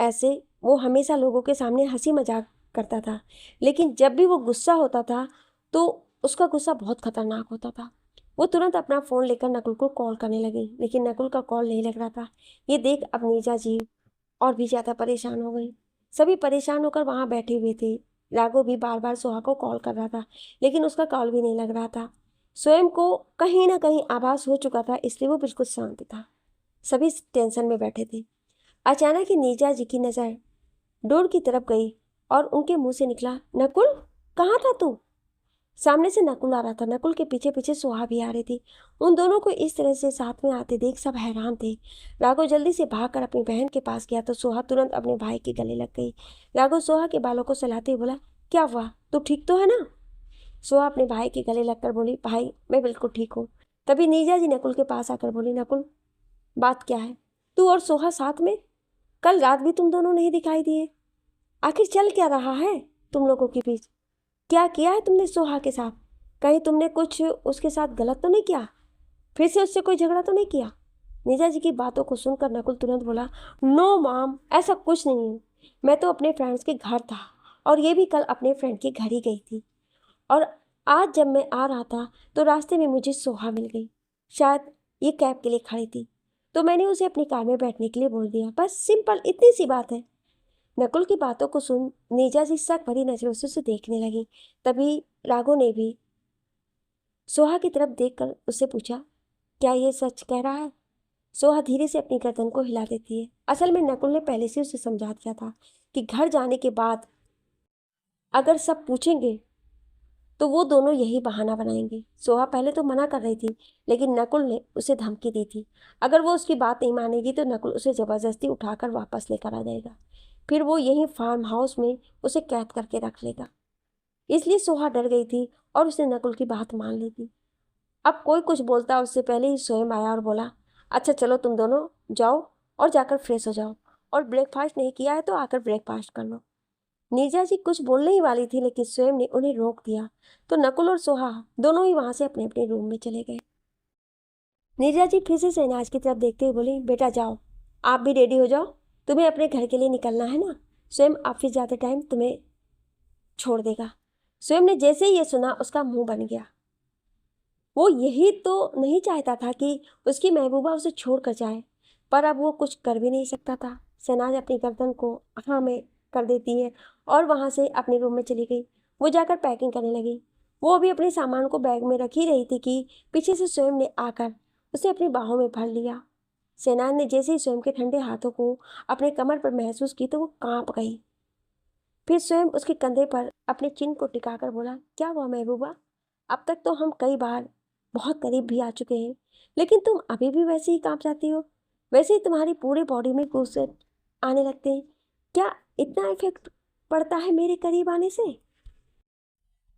ऐसे वो हमेशा लोगों के सामने हंसी मजाक करता था, लेकिन जब भी वो गुस्सा होता था तो उसका गुस्सा बहुत खतरनाक होता था। वो तुरंत अपना फ़ोन लेकर नकुल को कॉल करने लगी, लेकिन नकुल का कॉल नहीं लग रहा था। ये देख अब नीजा जी और भी ज़्यादा परेशान हो गई। सभी परेशान होकर वहाँ बैठे हुए थे। राघव भी बार बार सोहा को कॉल कर रहा था, लेकिन उसका कॉल भी नहीं लग रहा था। स्वयं को कहीं ना कहीं आभास हो चुका था, इसलिए वो बिल्कुल शांत था। सभी टेंशन में बैठे थे। अचानक ही नीजा जी की नज़र डोर की तरफ गई और उनके मुंह से निकला, नकुल कहाँ था तू? सामने से नकुल आ रहा था, नकुल के पीछे पीछे सोहा भी आ रही थी। उन दोनों को इस तरह से साथ में आते देख सब हैरान थे। राघव जल्दी से भागकर अपनी बहन के पास गया तो सोहा तुरंत अपने भाई के गले लग गई। राघव सोहा के बालों को सहलाते हुए बोला, क्या हुआ, तू ठीक तो है ना? सोहा अपने भाई के गले लगकर बोली, भाई मैं बिल्कुल ठीक हूँ। तभी नीजा जी नकुल के पास आकर बोली, नकुल बात क्या है, तू और सोहा साथ में, कल रात भी तुम दोनों नहीं दिखाई दिए, आखिर चल क्या रहा है तुम लोगों के बीच? क्या किया है तुमने सोहा के साथ? कहीं तुमने कुछ उसके साथ गलत तो नहीं किया, फिर से उससे कोई झगड़ा तो नहीं किया? नीजा जी की बातों को सुनकर नकुल तुरंत बोला, नो माम ऐसा कुछ नहीं है, मैं तो अपने फ्रेंड्स के घर था और ये भी कल अपने फ्रेंड के घर ही गई थी, और आज जब मैं आ रहा था तो रास्ते में मुझे सोहा मिल गई, शायद ये कैब के लिए खड़ी थी तो मैंने उसे अपनी कार में बैठने के लिए बोल दिया, बस सिंपल इतनी सी बात है। नकुल की बातों को सुन नीजा जी शक भरी नजरों से उसे देखने लगी। तभी राघव ने भी सोहा की तरफ देखकर उससे पूछा, क्या ये सच कह रहा है? सोहा धीरे से अपनी गर्दन को हिला देती है। असल में नकुल ने पहले से उसे समझा दिया था कि घर जाने के बाद अगर सब पूछेंगे तो वो दोनों यही बहाना बनाएंगे। सोहा पहले तो मना कर रही थी, लेकिन नकुल ने उसे धमकी दी थी, अगर वो उसकी बात नहीं मानेगी तो नकुल उसे ज़बरदस्ती उठाकर वापस लेकर आ जाएगा, फिर वो यहीं फार्म हाउस में उसे कैद करके रख लेगा। इसलिए सोहा डर गई थी और उसने नकुल की बात मान ली थी। अब कोई कुछ बोलता उससे पहले ही स्वयं आया और बोला, अच्छा चलो तुम दोनों जाओ और जाकर फ्रेश हो जाओ, और ब्रेकफास्ट नहीं किया है तो आकर ब्रेकफास्ट कर लो। नीरजा जी कुछ बोलने ही वाली थी, लेकिन स्वयं ने उन्हें रोक दिया, तो नकुल और सोहा दोनों ही वहां से अपने अपने रूम में चले गए। नीरजा जी फिर से शहनाज की तरफ देखते हुए बोली, बेटा जाओ, आप भी रेडी हो जाओ, तुम्हें अपने घर के लिए निकलना है ना। स्वयं ऑफिस जाते टाइम तुम्हें छोड़ देगा। स्वयं ने जैसे ही ये सुना उसका मुंह बन गया। वो यही तो नहीं चाहता था कि उसकी महबूबा उसे छोड़ कर जाए, पर अब वो कुछ कर भी नहीं सकता था। शहनाज अपनी गर्दन को हाँ में कर देती है और वहाँ से अपने रूम में चली गई। वो जाकर पैकिंग करने लगी। वो अभी अपने सामान को बैग में रख ही रही थी कि पीछे से स्वयं ने आकर उसे अपनी बाहों में भर लिया। शहनाज ने जैसे ही स्वयं के ठंडे हाथों को अपने कमर पर महसूस की तो वो कांप गई। फिर स्वयं उसके कंधे पर अपने चिन को टिकाकर बोला, क्या हुआ महबूबा? अब तक तो हम कई बार बहुत करीब भी आ चुके हैं, लेकिन तुम अभी भी वैसे ही कांप जाती हो। वैसे ही तुम्हारी पूरे बॉडी में गुस्से आने लगते हैं। क्या इतना इफेक्ट पड़ता है मेरे करीब आने से?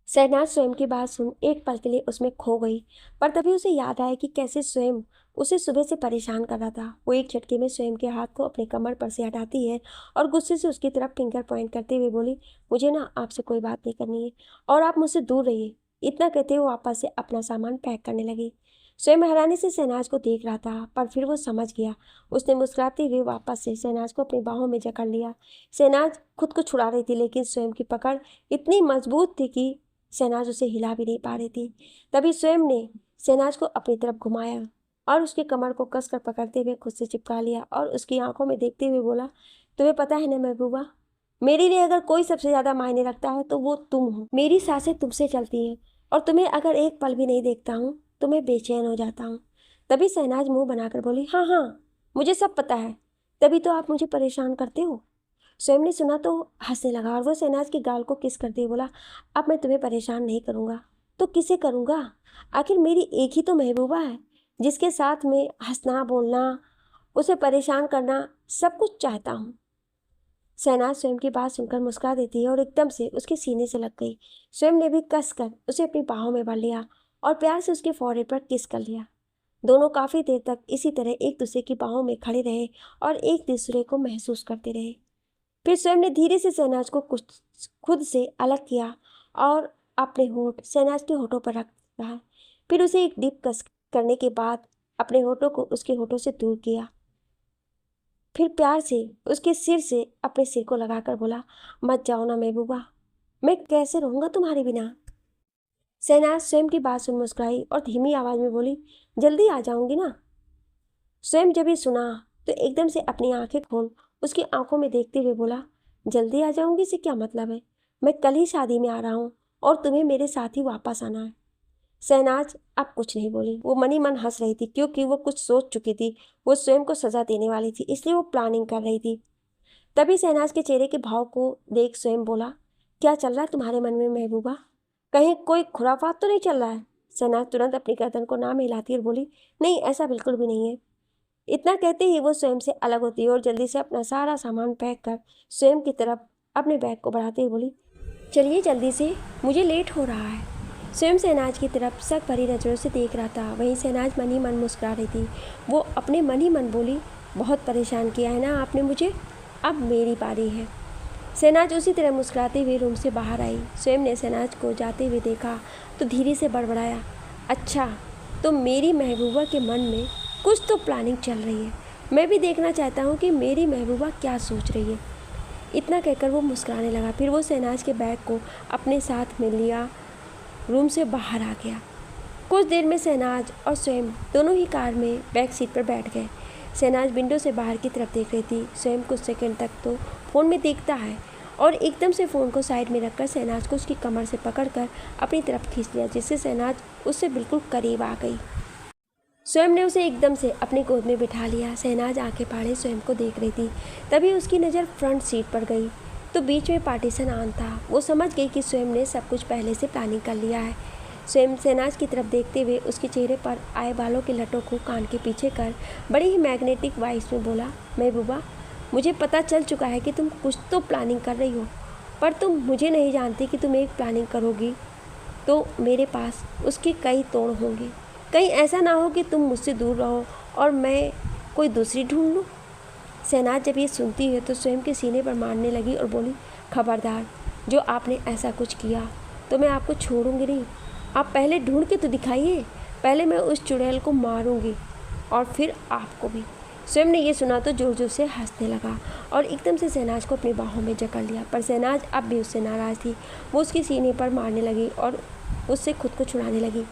शहनाज स्वयं की बात सुन एक पल के लिए उसमें खो गई, पर तभी उसे याद आया कि कैसे स्वयं उसे सुबह से परेशान कर रहा था। वो एक झटके में स्वयं के हाथ को अपने कमर पर से हटाती है और गुस्से से उसकी तरफ फिंगर पॉइंट करते हुए बोली, मुझे ना आपसे कोई बात नहीं करनी है और आप मुझसे दूर रहिए। इतना कहते हुए वापस से अपना सामान पैक करने लगी। स्वयं हैरानी से शहनाज को देख रहा था, पर फिर वो समझ गया। उसने मुस्कुराते हुए वापस से शहनाज को अपनी बाहों में जकड़ लिया। शहनाज खुद को छुड़ा रही थी, लेकिन स्वयं की पकड़ इतनी मजबूत थी कि शहनाज उसे हिला भी नहीं पा रही थी। तभी स्वयं ने शहनाज को अपनी तरफ घुमाया और उसकी कमर को कसकर पकड़ते हुए खुद से चिपका लिया और उसकी आंखों में देखते हुए बोला, तुम्हें पता है ना महबूबा, मेरे लिए अगर कोई सबसे ज़्यादा मायने रखता है तो वो तुम हो। मेरी सांसें तुमसे चलती हैं और तुम्हें अगर एक पल भी नहीं देखता हूँ तो मैं बेचैन हो जाता हूँ। तभी शहनाज मुंह बनाकर बोली, हाँ हाँ, मुझे सब पता है, तभी तो आप मुझे परेशान करते हो। स्वयं ने सुना तो हंसने लगा और वो शहनाज के गाल को किस करते हुए बोला, अब मैं तुम्हें परेशान नहीं करूँगा तो किसे करूँगा? आखिर मेरी एक ही तो महबूबा है जिसके साथ में हंसना बोलना, उसे परेशान करना सब कुछ चाहता हूँ। शहनाज स्वयं की बात सुनकर मुस्कुरा देती है और एकदम से उसके सीने से लग गई। स्वयं ने भी कस कर उसे अपनी बाहों में भर लिया और प्यार से उसके फोrehead पर किस कर लिया। दोनों काफ़ी देर तक इसी तरह एक दूसरे की बाहों में खड़े रहे और एक दूसरे को महसूस करते रहे। फिर स्वयं ने धीरे से शहनाज को कुछ खुद से अलग किया और अपने होंठ शहनाज के होठों पर रख रहा। फिर उसे एक डीप कस करने के बाद अपने होठों को उसके होठों से दूर किया। फिर प्यार से उसके सिर से अपने सिर को लगाकर बोला, मत जाओ ना महबूबा, मैं कैसे रहूँगा तुम्हारे बिना। शहनाज स्वयं की बात सुन मुस्कुराई और धीमी आवाज़ में बोली, जल्दी आ जाऊंगी ना। स्वयं जब ये सुना तो एकदम से अपनी आंखें खोल उसकी आंखों में देखते हुए बोला, जल्दी आ जाऊंगी से क्या मतलब है? मैं कल ही शादी में आ रहा हूँ और तुम्हें मेरे साथ ही वापस आना है। शहनाज अब कुछ नहीं बोली। वो मनी मन हंस रही थी क्योंकि वो कुछ सोच चुकी थी। वो स्वयं को सजा देने वाली थी, इसलिए वो प्लानिंग कर रही थी। तभी शहनाज के चेहरे के भाव को देख स्वयं बोला, क्या चल रहा है तुम्हारे मन में महबूबा? कहीं कोई खुराफात तो नहीं चल रहा है? शहनाज तुरंत अपनी गर्दन को ना हिलाती और बोली, नहीं, ऐसा बिल्कुल भी नहीं है। इतना कहते ही वो स्वयं से अलग होती है और जल्दी से अपना सारा सामान पैक कर स्वयं की तरफ अपने बैग को बढ़ाते हुए बोली, चलिए जल्दी से, मुझे लेट हो रहा है। स्वयं शहनाज की तरफ शक भरी नज़रों से देख रहा था। वहीं शहनाज मन ही मन मुस्कुरा रही थी। वो अपने मन ही मन बोली, बहुत परेशान किया है ना आपने मुझे, अब मेरी बारी है। शहनाज उसी तरह मुस्कुराते हुए रूम से बाहर आई। स्वयं ने शहनाज को जाते हुए देखा तो धीरे से बड़बड़ाया, अच्छा, तो मेरी महबूबा के मन में कुछ तो प्लानिंग चल रही है। मैं भी देखना चाहता हूँ कि मेरी महबूबा क्या सोच रही है। इतना कहकर वो मुस्कुराने लगा। फिर वो शहनाज के बैग को अपने साथ में लिया रूम से बाहर आ गया। कुछ देर में शहनाज और स्वयं दोनों ही कार में बैक सीट पर बैठ गए। शहनाज विंडो से बाहर की तरफ देख रही थी। स्वयं कुछ सेकंड तक तो फ़ोन में देखता है और एकदम से फ़ोन को साइड में रखकर शहनाज को उसकी कमर से पकड़कर अपनी तरफ खींच लिया, जिससे शहनाज उससे बिल्कुल करीब आ गई। स्वयं ने उसे एकदम से अपनी गोद में बिठा लिया। शहनाज आंखें फाड़े स्वयं को देख रही थी। तभी उसकी नज़र फ्रंट सीट पर गई तो बीच में पार्टीशन ऑन था। वो समझ गई कि स्वयं ने सब कुछ पहले से प्लानिंग कर लिया है। स्वयं शहनाज की तरफ देखते हुए उसके चेहरे पर आए बालों के लटों को कान के पीछे कर बड़ी ही मैग्नेटिक वॉइस में बोला, महबूबा, मुझे पता चल चुका है कि तुम कुछ तो प्लानिंग कर रही हो, पर तुम मुझे नहीं जानती कि तुम एक प्लानिंग करोगी तो मेरे पास उसके कई तोड़ होंगे। कहीं ऐसा ना हो कि तुम मुझसे दूर रहो और मैं कोई दूसरी ढूंढ लूँ। शहनाज जब ये सुनती है तो स्वयं के सीने पर मारने लगी और बोली, खबरदार, जो आपने ऐसा कुछ किया तो मैं आपको छोड़ूंगी नहीं। आप पहले ढूंढ के तो दिखाइए, पहले मैं उस चुड़ैल को मारूंगी और फिर आपको भी। स्वयं ने ये सुना तो जोर जोर से हंसने लगा और एकदम से शहनाज को अपनी बाहों में जकड़ लिया। पर शहनाज अब भी उससे नाराज़ थी। वो उसके सीने पर मारने लगी और उससे खुद को छुड़ाने लगी।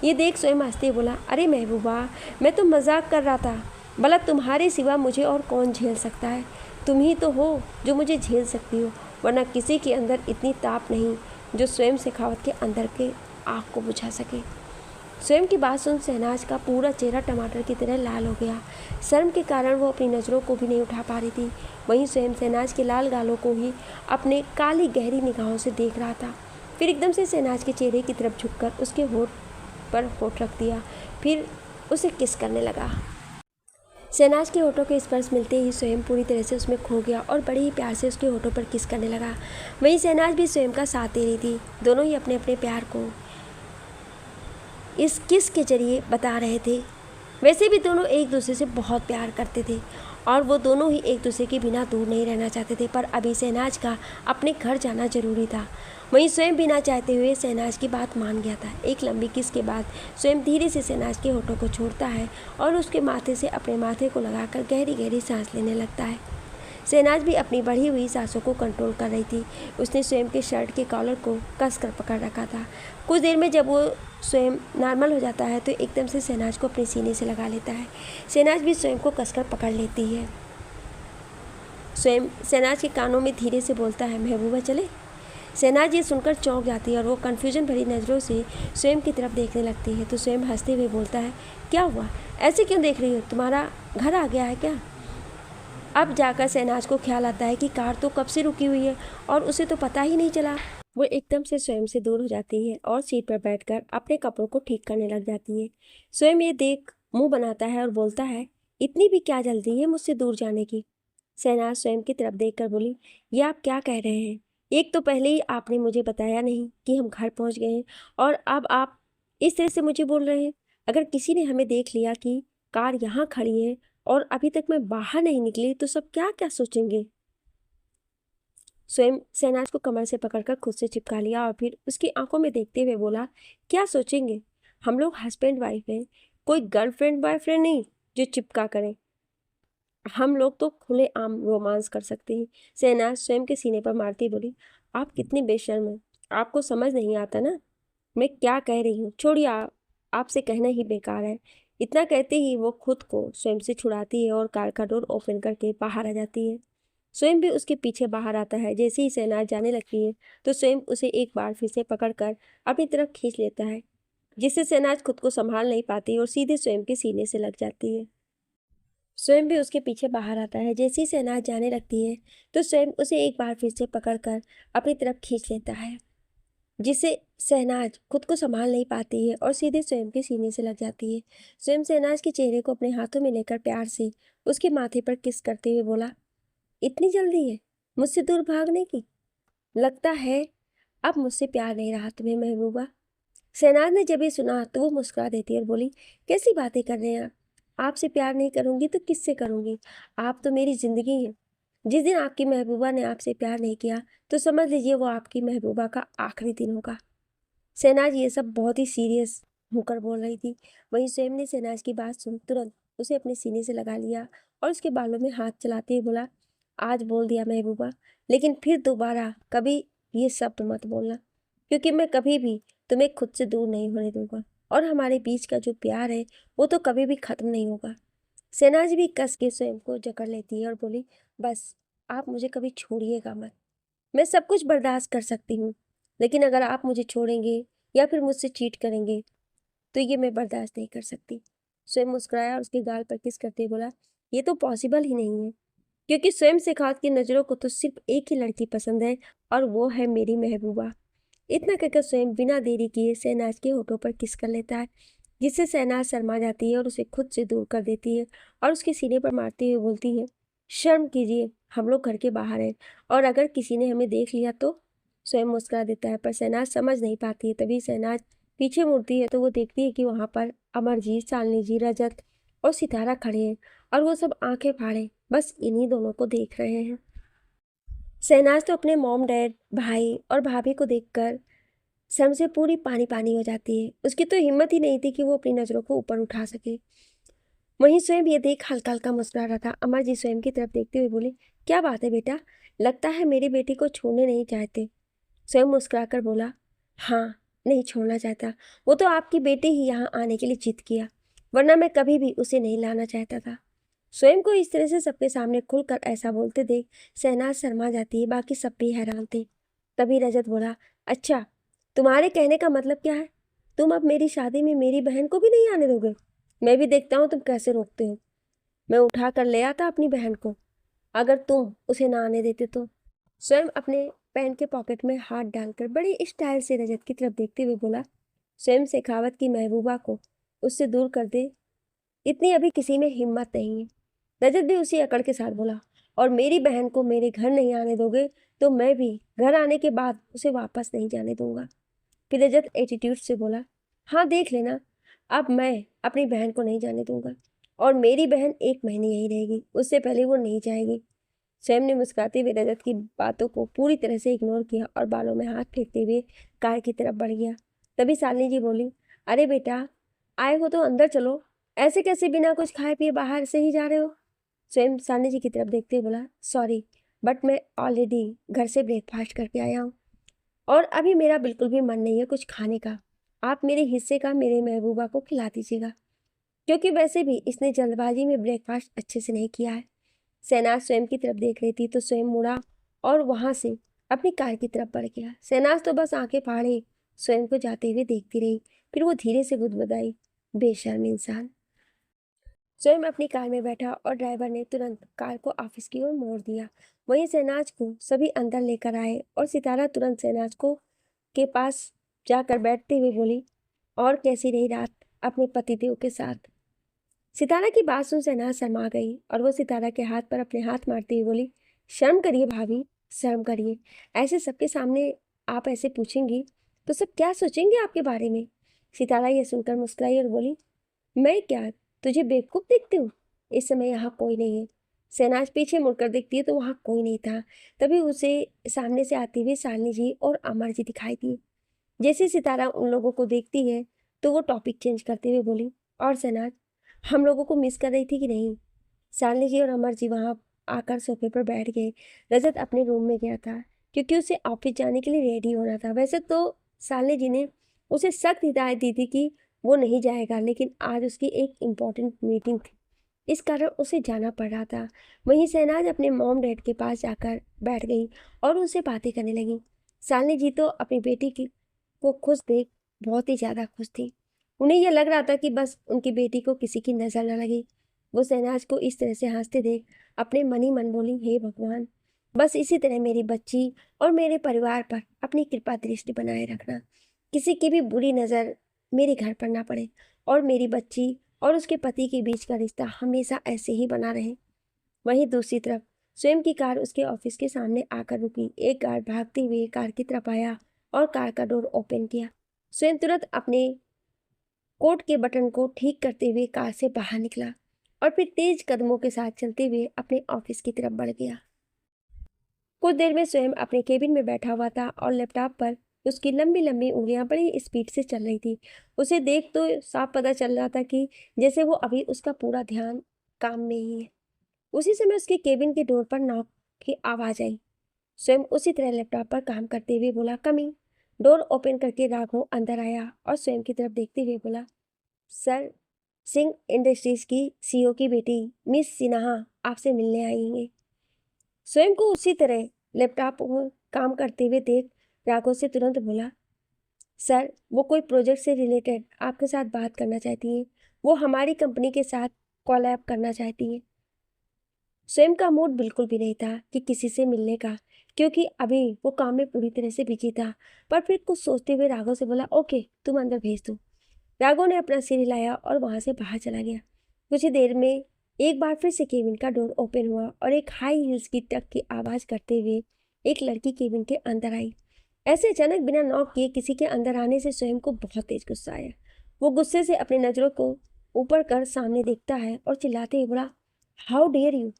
ये देख स्वयं हंसते बोला, अरे महबूबा, मैं तो मजाक कर रहा था। भला तुम्हारे सिवा मुझे और कौन झेल सकता है? तुम ही तो हो जो मुझे झेल सकती हो, वरना किसी के अंदर इतनी ताप नहीं जो स्वयं शेखावत के अंदर के आग को बुझा सके। स्वयं की बात सुन शहनाज का पूरा चेहरा टमाटर की तरह लाल हो गया। शर्म के कारण वो अपनी नज़रों को भी नहीं उठा पा रही थी। वहीं स्वयं शहनाज के लाल गालों को ही अपने काली गहरी निगाहों से देख रहा था। फिर एकदम से शहनाज के चेहरे की तरफ झुककर उसके होठ पर होठ रख दिया, फिर उसे किस करने लगा। शहनाज के होठों के स्पर्श मिलते ही स्वयं पूरी तरह से उसमें खो गया और बड़े ही प्यार से उसके होठों पर किस करने लगा। वहीं शहनाज भी स्वयं का साथ दे रही थी। दोनों ही अपने अपने प्यार को इस किस के जरिए बता रहे थे। वैसे भी दोनों एक दूसरे से बहुत प्यार करते थे और वो दोनों ही एक दूसरे के बिना दूर नहीं रहना चाहते थे, पर अभी शहनाज का अपने घर जाना जरूरी था। वहीं स्वयं बिना चाहते हुए शहनाज की बात मान गया था। एक लंबी किस के बाद स्वयं धीरे से शहनाज के होठों को छोड़ता है और उसके माथे से अपने माथे को लगाकर गहरी गहरी सांस लेने लगता है। शहनाज भी अपनी बढ़ी हुई सांसों को कंट्रोल कर रही थी। उसने स्वयं के शर्ट के कॉलर को कसकर पकड़ रखा था। कुछ देर में जब वो स्वयं नॉर्मल हो जाता है तो एकदम से शहनाज को अपने सीने से लगा लेता है। शहनाज भी स्वयं को कसकर पकड़ लेती है। स्वयं शहनाज के कानों में धीरे से बोलता है, महबूबा चले। शहनाज ये सुनकर चौंक जाती है और वो कन्फ्यूजन भरी नज़रों से स्वयं की तरफ देखने लगती है। तो स्वयं हंसते हुए बोलता है, क्या हुआ, ऐसे क्यों देख रही हो? तुम्हारा घर आ गया है क्या? अब जाकर शहनाज को ख्याल आता है कि कार तो कब से रुकी हुई है और उसे तो पता ही नहीं चला। वो एकदम से स्वयं से दूर हो जाती है और सीट पर बैठकर अपने कपड़ों को ठीक करने लग जाती है। स्वयं ये देख मुंह बनाता है और बोलता है, इतनी भी क्या जल्दी है मुझसे दूर जाने की? शहनाज स्वयं की तरफ देखकर बोली, ये आप क्या कह रहे हैं? एक तो पहले ही आपने मुझे बताया नहीं कि हम घर पहुंच गए हैं और अब आप इस तरह से मुझे बोल रहे हैं। अगर किसी ने हमें देख लिया कि कार यहाँ खड़ी है और अभी तक मैं बाहर नहीं निकली तो सब क्या क्या सोचेंगे? स्वयं शहनाज को कमर से पकड़कर खुद से चिपका लिया और फिर उसकी आंखों में देखते हुए बोला, क्या सोचेंगे? हम लोग हस्बैंड वाइफ हैं, कोई गर्लफ्रेंड बॉयफ्रेंड नहीं जो चिपका करें। हम लोग तो खुले आम रोमांस कर सकते हैं। शहनाज स्वयं के सीने पर मारती बोली, आप कितनी बेशर्म हैं, आपको समझ नहीं आता ना मैं क्या कह रही हूँ। छोड़िए, आपसे कहना ही बेकार है। इतना कहते ही वो खुद को स्वयं से छुड़ाती है और कार का डोर ओपन करके बाहर आ जाती है। स्वयं भी उसके पीछे बाहर आता है। जैसे ही शहनाज जाने लगती है तो स्वयं उसे एक बार फिर से पकड़कर अपनी तरफ खींच लेता है, जिससे शहनाज खुद को संभाल नहीं पाती और सीधे स्वयं के सीने से लग जाती है। स्वयं भी उसके पीछे बाहर आता है। जैसे ही शहनाज जाने लगती है तो स्वयं उसे एक बार फिर से पकड़कर अपनी तरफ खींच लेता है, जिससे शहनाज खुद को संभाल नहीं पाती है और सीधे स्वयं के सीने से लग जाती है। स्वयं शहनाज के चेहरे को अपने हाथों में लेकर प्यार से उसके माथे पर किस करते हुए बोला, इतनी जल्दी है मुझसे दूर भागने की? लगता है अब मुझसे प्यार नहीं रहा तुम्हें महबूबा। शहनाज ने जब ये सुना तो वो मुस्कुरा देती और बोली, कैसी बातें कर रहे हैं आप? आपसे प्यार नहीं करूंगी तो किससे करूंगी? आप तो मेरी जिंदगी है। जिस दिन आपकी महबूबा ने आपसे प्यार नहीं किया तो समझ लीजिए वो आपकी महबूबा का आखिरी दिन होगा। शहनाज ये सब बहुत ही सीरियस होकर बोल रही थी। वहीं स्वयं ने शहनाज की बात सुन तुरंत उसे अपने सीने से लगा लिया और उसके बालों में हाथ चलाते हुए बोला, आज बोल दिया महबूबा, लेकिन फिर दोबारा कभी ये शब्द मत बोलना, क्योंकि मैं कभी भी तुम्हें खुद से दूर नहीं होने दूंगा और हमारे बीच का जो प्यार है वो तो कभी भी खत्म नहीं होगा। शहनाज भी कस के स्वयं को जकड़ लेती है और बोली, बस आप मुझे कभी छोड़िएगा मत। मैं सब कुछ बर्दाश्त कर सकती हूँ, लेकिन अगर आप मुझे छोड़ेंगे या फिर मुझसे चीट करेंगे तो ये मैं बर्दाश्त नहीं कर सकती। स्वयं मुस्कुराया और उसके गाल पर किस करते बोला, ये तो पॉसिबल ही नहीं है, क्योंकि स्वयं शेखावत की नज़रों को तो सिर्फ एक ही लड़की पसंद है और वो है मेरी महबूबा। इतना कहकर स्वयं बिना देरी किए शहनाज के होठों पर किस कर लेता है, जिससे शहनाज शर्मा जाती है और उसे खुद से दूर कर देती है और उसके सीने पर मारते हुए बोलती है, शर्म कीजिए, हम लोग घर के बाहर हैं और अगर किसी ने हमें देख लिया तो? स्वयं मुस्कुरा देता है, पर शहनाज समझ नहीं पाती है। तभी शहनाज पीछे मुड़ती है तो वो देखती है कि वहाँ पर अमरजीत, शालिनी जी, रजत और सितारा खड़े हैं और वो सब आंखें फाड़े बस इन्हीं दोनों को देख रहे हैं। शहनाज तो अपने मॉम, डैड, भाई और भाभी को देखकर शर्म से पूरी पानी पानी हो जाती है। उसकी तो हिम्मत ही नहीं थी कि वो अपनी नज़रों को ऊपर उठा सके। वहीं स्वयं ये देख हल्का हल्का मुस्कुरा रहा था। अमर जी स्वयं की तरफ देखते हुए बोले, क्या बात है बेटा, लगता है मेरी बेटी को छोड़ने नहीं चाहते। स्वयं मुस्कुराकर बोला, हाँ, नहीं छोड़ना चाहता। वो तो आपकी बेटी ही यहाँ आने के लिए जिद किया, वरना मैं कभी भी उसे नहीं लाना चाहता था। स्वयं को इस तरह से सबके सामने खुलकर ऐसा बोलते देख शहनाज शर्मा जाती है। बाकी सब भी हैरान थे। तभी रजत बोला, अच्छा, तुम्हारे कहने का मतलब क्या है? तुम अब मेरी शादी में मेरी बहन को भी नहीं आने दोगे? मैं भी देखता हूँ तुम कैसे रोकते हो। मैं उठा कर ले आता अपनी बहन को, अगर तुम उसे ना आने देते तो। स्वयं अपने पैंट के पॉकेट में हाथ डालकर बड़ी स्टाइल से रजत की तरफ देखते हुए बोला, स्वयं शेखावत की महबूबा को उससे दूर कर दे, इतनी अभी किसी में हिम्मत नहीं है। रजत भी उसी अकड़ के साथ बोला, और मेरी बहन को मेरे घर नहीं आने दोगे तो मैं भी घर आने के बाद उसे वापस नहीं जाने दूंगा। फिर रजत एटीट्यूड से बोला, हाँ देख लेना, अब मैं अपनी बहन को नहीं जाने दूंगा, और मेरी बहन 1 महीने यही रहेगी, उससे पहले वो नहीं जाएगी। स्वयं ने मुस्कुराते हुए रजत की बातों को पूरी तरह से इग्नोर किया और बालों में हाथ फेंकते हुए कार की तरफ बढ़ गया। तभी शालिनी जी बोली, अरे बेटा, आए हो तो अंदर चलो, ऐसे कैसे बिना कुछ खाए पिए बाहर से ही जा रहे हो? स्वयं शालिनी जी की तरफ देखते हुए बोला, सॉरी, बट मैं ऑलरेडी घर से ब्रेकफास्ट करके आया हूँ, और अभी मेरा बिल्कुल भी मन नहीं है कुछ खाने का। आप मेरे हिस्से का मेरे महबूबा को खिला दीजिएगा, क्योंकि वैसे भी इसने जल्दबाजी में ब्रेकफास्ट अच्छे से नहीं किया है। शहनाज स्वयं की तरफ देख रही थी तो स्वयं मुड़ा और वहां से अपनी कार की तरफ बढ़ गया। शहनाज तो बस आंखें फाड़े स्वयं को जाते हुए देखती रही। फिर वो धीरे से गुदगुदाई, बेशर्म इंसान। स्वयं अपनी कार में बैठा और ड्राइवर ने तुरंत कार को ऑफिस की ओर मोड़ दिया। वहीं शहनाज को सभी अंदर लेकर आए और सितारा तुरंत शहनाज को के पास जाकर बैठते हुए बोली, और कैसी रही रात अपने पतिदेव के साथ? सितारा की बात सुन शहनाज शर्मा गई और वो सितारा के हाथ पर अपने हाथ मारती हुई बोली, शर्म करिए भाभी, शर्म करिए। ऐसे सबके सामने आप ऐसे पूछेंगी तो सब क्या सोचेंगे आपके बारे में? सितारा ये सुनकर मुस्कुराई और बोली, मैं क्या तुझे बेवकूफ दिखती हूँ? इस समय यहाँ कोई नहीं है। शहनाज पीछे मुड़कर देखती है तो वहाँ कोई नहीं था। तभी उसे सामने से आती हुई शालिनी जी और अमर जी दिखाई दिए। जैसे सितारा उन लोगों को देखती है तो वो टॉपिक चेंज करते हुए बोली, और शहनाज, हम लोगों को मिस कर रही थी कि नहीं? शालिनी जी और अमर जी वहाँ आकर सोफे पर बैठ गए। रजत अपने रूम में गया था क्योंकि उसे ऑफिस जाने के लिए रेडी होना था। वैसे तो शालिनी जी ने उसे सख्त हिदायत दी थी कि वो नहीं जाएगा, लेकिन आज उसकी एक इम्पॉर्टेंट मीटिंग थी, इस कारण उसे जाना पड़ रहा था। वहीं शहनाज अपने मॉम डैड के पास जाकर बैठ गई और उनसे बातें करने लगी। शालिनी जी तो अपनी बेटी की को खुश देख बहुत ही ज़्यादा खुश थी। उन्हें यह लग रहा था कि बस उनकी बेटी को किसी की नज़र न लगे। वो शहनाज को इस तरह से हंसते देख अपने मन ही मन बोली, हे भगवान, बस इसी तरह मेरी बच्ची और मेरे परिवार पर अपनी कृपा दृष्टि बनाए रखना। किसी की भी बुरी नज़र मेरे घर पर ना पड़े, और मेरी बच्ची और उसके पति के बीच का रिश्ता हमेशा ऐसे ही बना रहे। वहीं दूसरी तरफ स्वयं की कार उसके ऑफिस के सामने आकर रुकी। एक गार्ड भागते हुए कार की तरफ आया और कार का डोर ओपन किया। स्वयं तुरंत अपने कोट के बटन को ठीक करते हुए कार से बाहर निकला और फिर तेज कदमों के साथ चलते हुए अपने ऑफिस की तरफ बढ़ गया। कुछ देर में स्वयं अपने केबिन में बैठा हुआ था और लैपटॉप पर उसकी लंबी लंबी उंगलियां बड़ी स्पीड से चल रही थी। उसे देख तो साफ पता चल रहा था कि जैसे वो अभी उसका पूरा ध्यान काम में ही है। उसी समय उसके केबिन के डोर पर नॉक की आवाज आई। स्वयं उसी तरह लैपटॉप पर काम करते हुए बोला, कमिंग। डोर ओपन करके राघव अंदर आया और स्वयं की तरफ देखते हुए बोला, सर, सिंह इंडस्ट्रीज की सीईओ की बेटी मिस सिन्हा आपसे मिलने आई हैं। स्वयं को उसी तरह लैपटॉप पर काम करते हुए देख राघव से तुरंत बोला, सर, वो कोई प्रोजेक्ट से रिलेटेड आपके साथ बात करना चाहती हैं। वो हमारी कंपनी के साथ कोलैब करना चाहती हैं। स्वयं का मूड बिल्कुल भी नहीं था कि किसी से मिलने का, क्योंकि अभी वो काम में पूरी तरह से बिजी था। पर फिर कुछ सोचते हुए राघव से बोला, ओके, तुम अंदर भेज दो। राघव ने अपना सिर हिलाया और वहां से बाहर चला गया। कुछ ही देर में एक बार फिर से केबिन का डोर ओपन हुआ और एक हाई हील्स की टक की आवाज करते हुए एक लड़की केबिन के अंदर आई। ऐसे अचानक बिना नॉक किए किसी के अंदर आने से स्वयं को बहुत तेज गुस्सा आया। वो गुस्से से अपनी नजरों को ऊपर कर सामने देखता है और चिल्लाते हुए बोला, हाउ डेयर यू,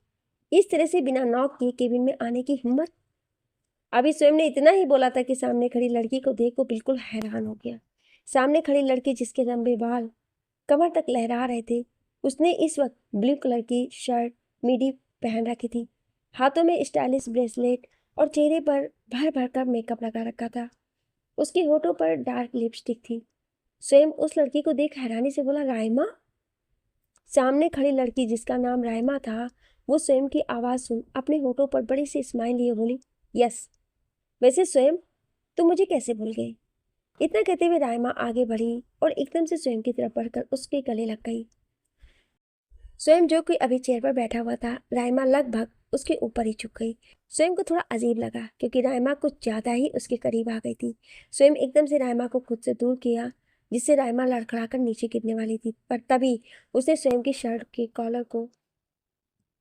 इस तरह से बिना नॉक किए केबिन में आने की हिम्मत? अभी स्वयं ने इतना ही बोला था कि सामने खड़ी लड़की को देख वो बिल्कुल हैरान हो गया। सामने खड़ी लड़की जिसके लंबे बाल कमर तक लहरा रहे थे, उसने इस वक्त ब्लू कलर की शर्ट मिडी पहन रखी थी, हाथों में स्टाइलिश ब्रेसलेट और चेहरे पर भर भर कर मेकअप लगा रखा था। उसके होठों पर डार्क लिपस्टिक थी। स्वयं उस लड़की को देख हैरानी से बोला, राइमा? सामने खड़ी लड़की जिसका नाम राइमा था, वो स्वयं की आवाज़ सुन अपने होठों पर बड़ी सी स्माइल लिए बोली, यस। वैसे स्वयं तुम मुझे कैसे भूल गए? इतना कहते हुए राइमा आगे बढ़ी और एकदम से स्वयं की तरफ बढ़कर उसके गले लग गई। स्वयं जो कोई अभी चेयर पर बैठा हुआ था, राइमा लगभग उसके ऊपर ही झुक गई। स्वयं को थोड़ा अजीब लगा क्योंकि राइमा कुछ ज़्यादा ही उसके करीब आ गई थी। स्वयं एकदम से राइमा को खुद से दूर किया, जिससे राइमा लड़खड़ाकर नीचे गिरने वाली थी, पर तभी उसने स्वयं की शर्ट के कॉलर को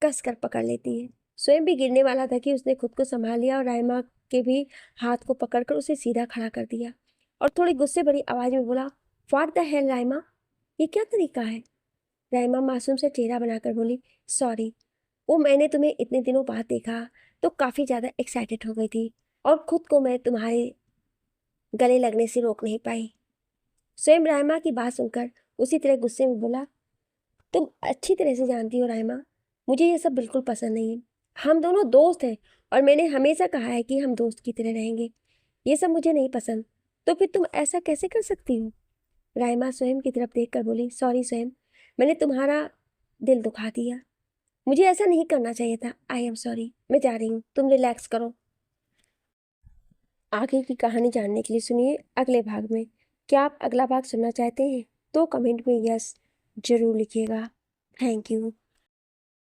कस कर पकड़ लेती है। स्वयं भी गिरने वाला था कि उसने खुद को संभाल लिया और राइमा के भी हाथ को पकड़कर उसे सीधा खड़ा कर दिया और थोड़ी गुस्से भरी आवाज़ में बोला, व्हाट द हेल राइमा, ये क्या तरीका है? राइमा मासूम से चेहरा बनाकर बोली, सॉरी, वो मैंने तुम्हें इतने दिनों बाद देखा तो काफ़ी ज़्यादा एक्साइटेड हो गई थी और खुद को मैं तुम्हारे गले लगने से रोक नहीं पाई। स्वयं राइमा की बात सुनकर उसी तरह गुस्से में बोला, तुम अच्छी तरह से जानती हो राइमा, मुझे ये सब बिल्कुल पसंद नहीं है। हम दोनों दोस्त हैं और मैंने हमेशा कहा है कि हम दोस्त की तरह रहेंगे। ये सब मुझे नहीं पसंद, तो फिर तुम ऐसा कैसे कर सकती हो? राइमा स्वयं की तरफ देखकर बोली, सॉरी स्वयं, मैंने तुम्हारा दिल दुखा दिया। मुझे ऐसा नहीं करना चाहिए था। आई एम सॉरी, मैं जा रही हूँ, तुम रिलैक्स करो। आगे की कहानी जानने के लिए सुनिए अगले भाग में। क्या आप अगला भाग सुनना चाहते हैं? तो कमेंट में यस जरूर लिखिएगा। Thank you.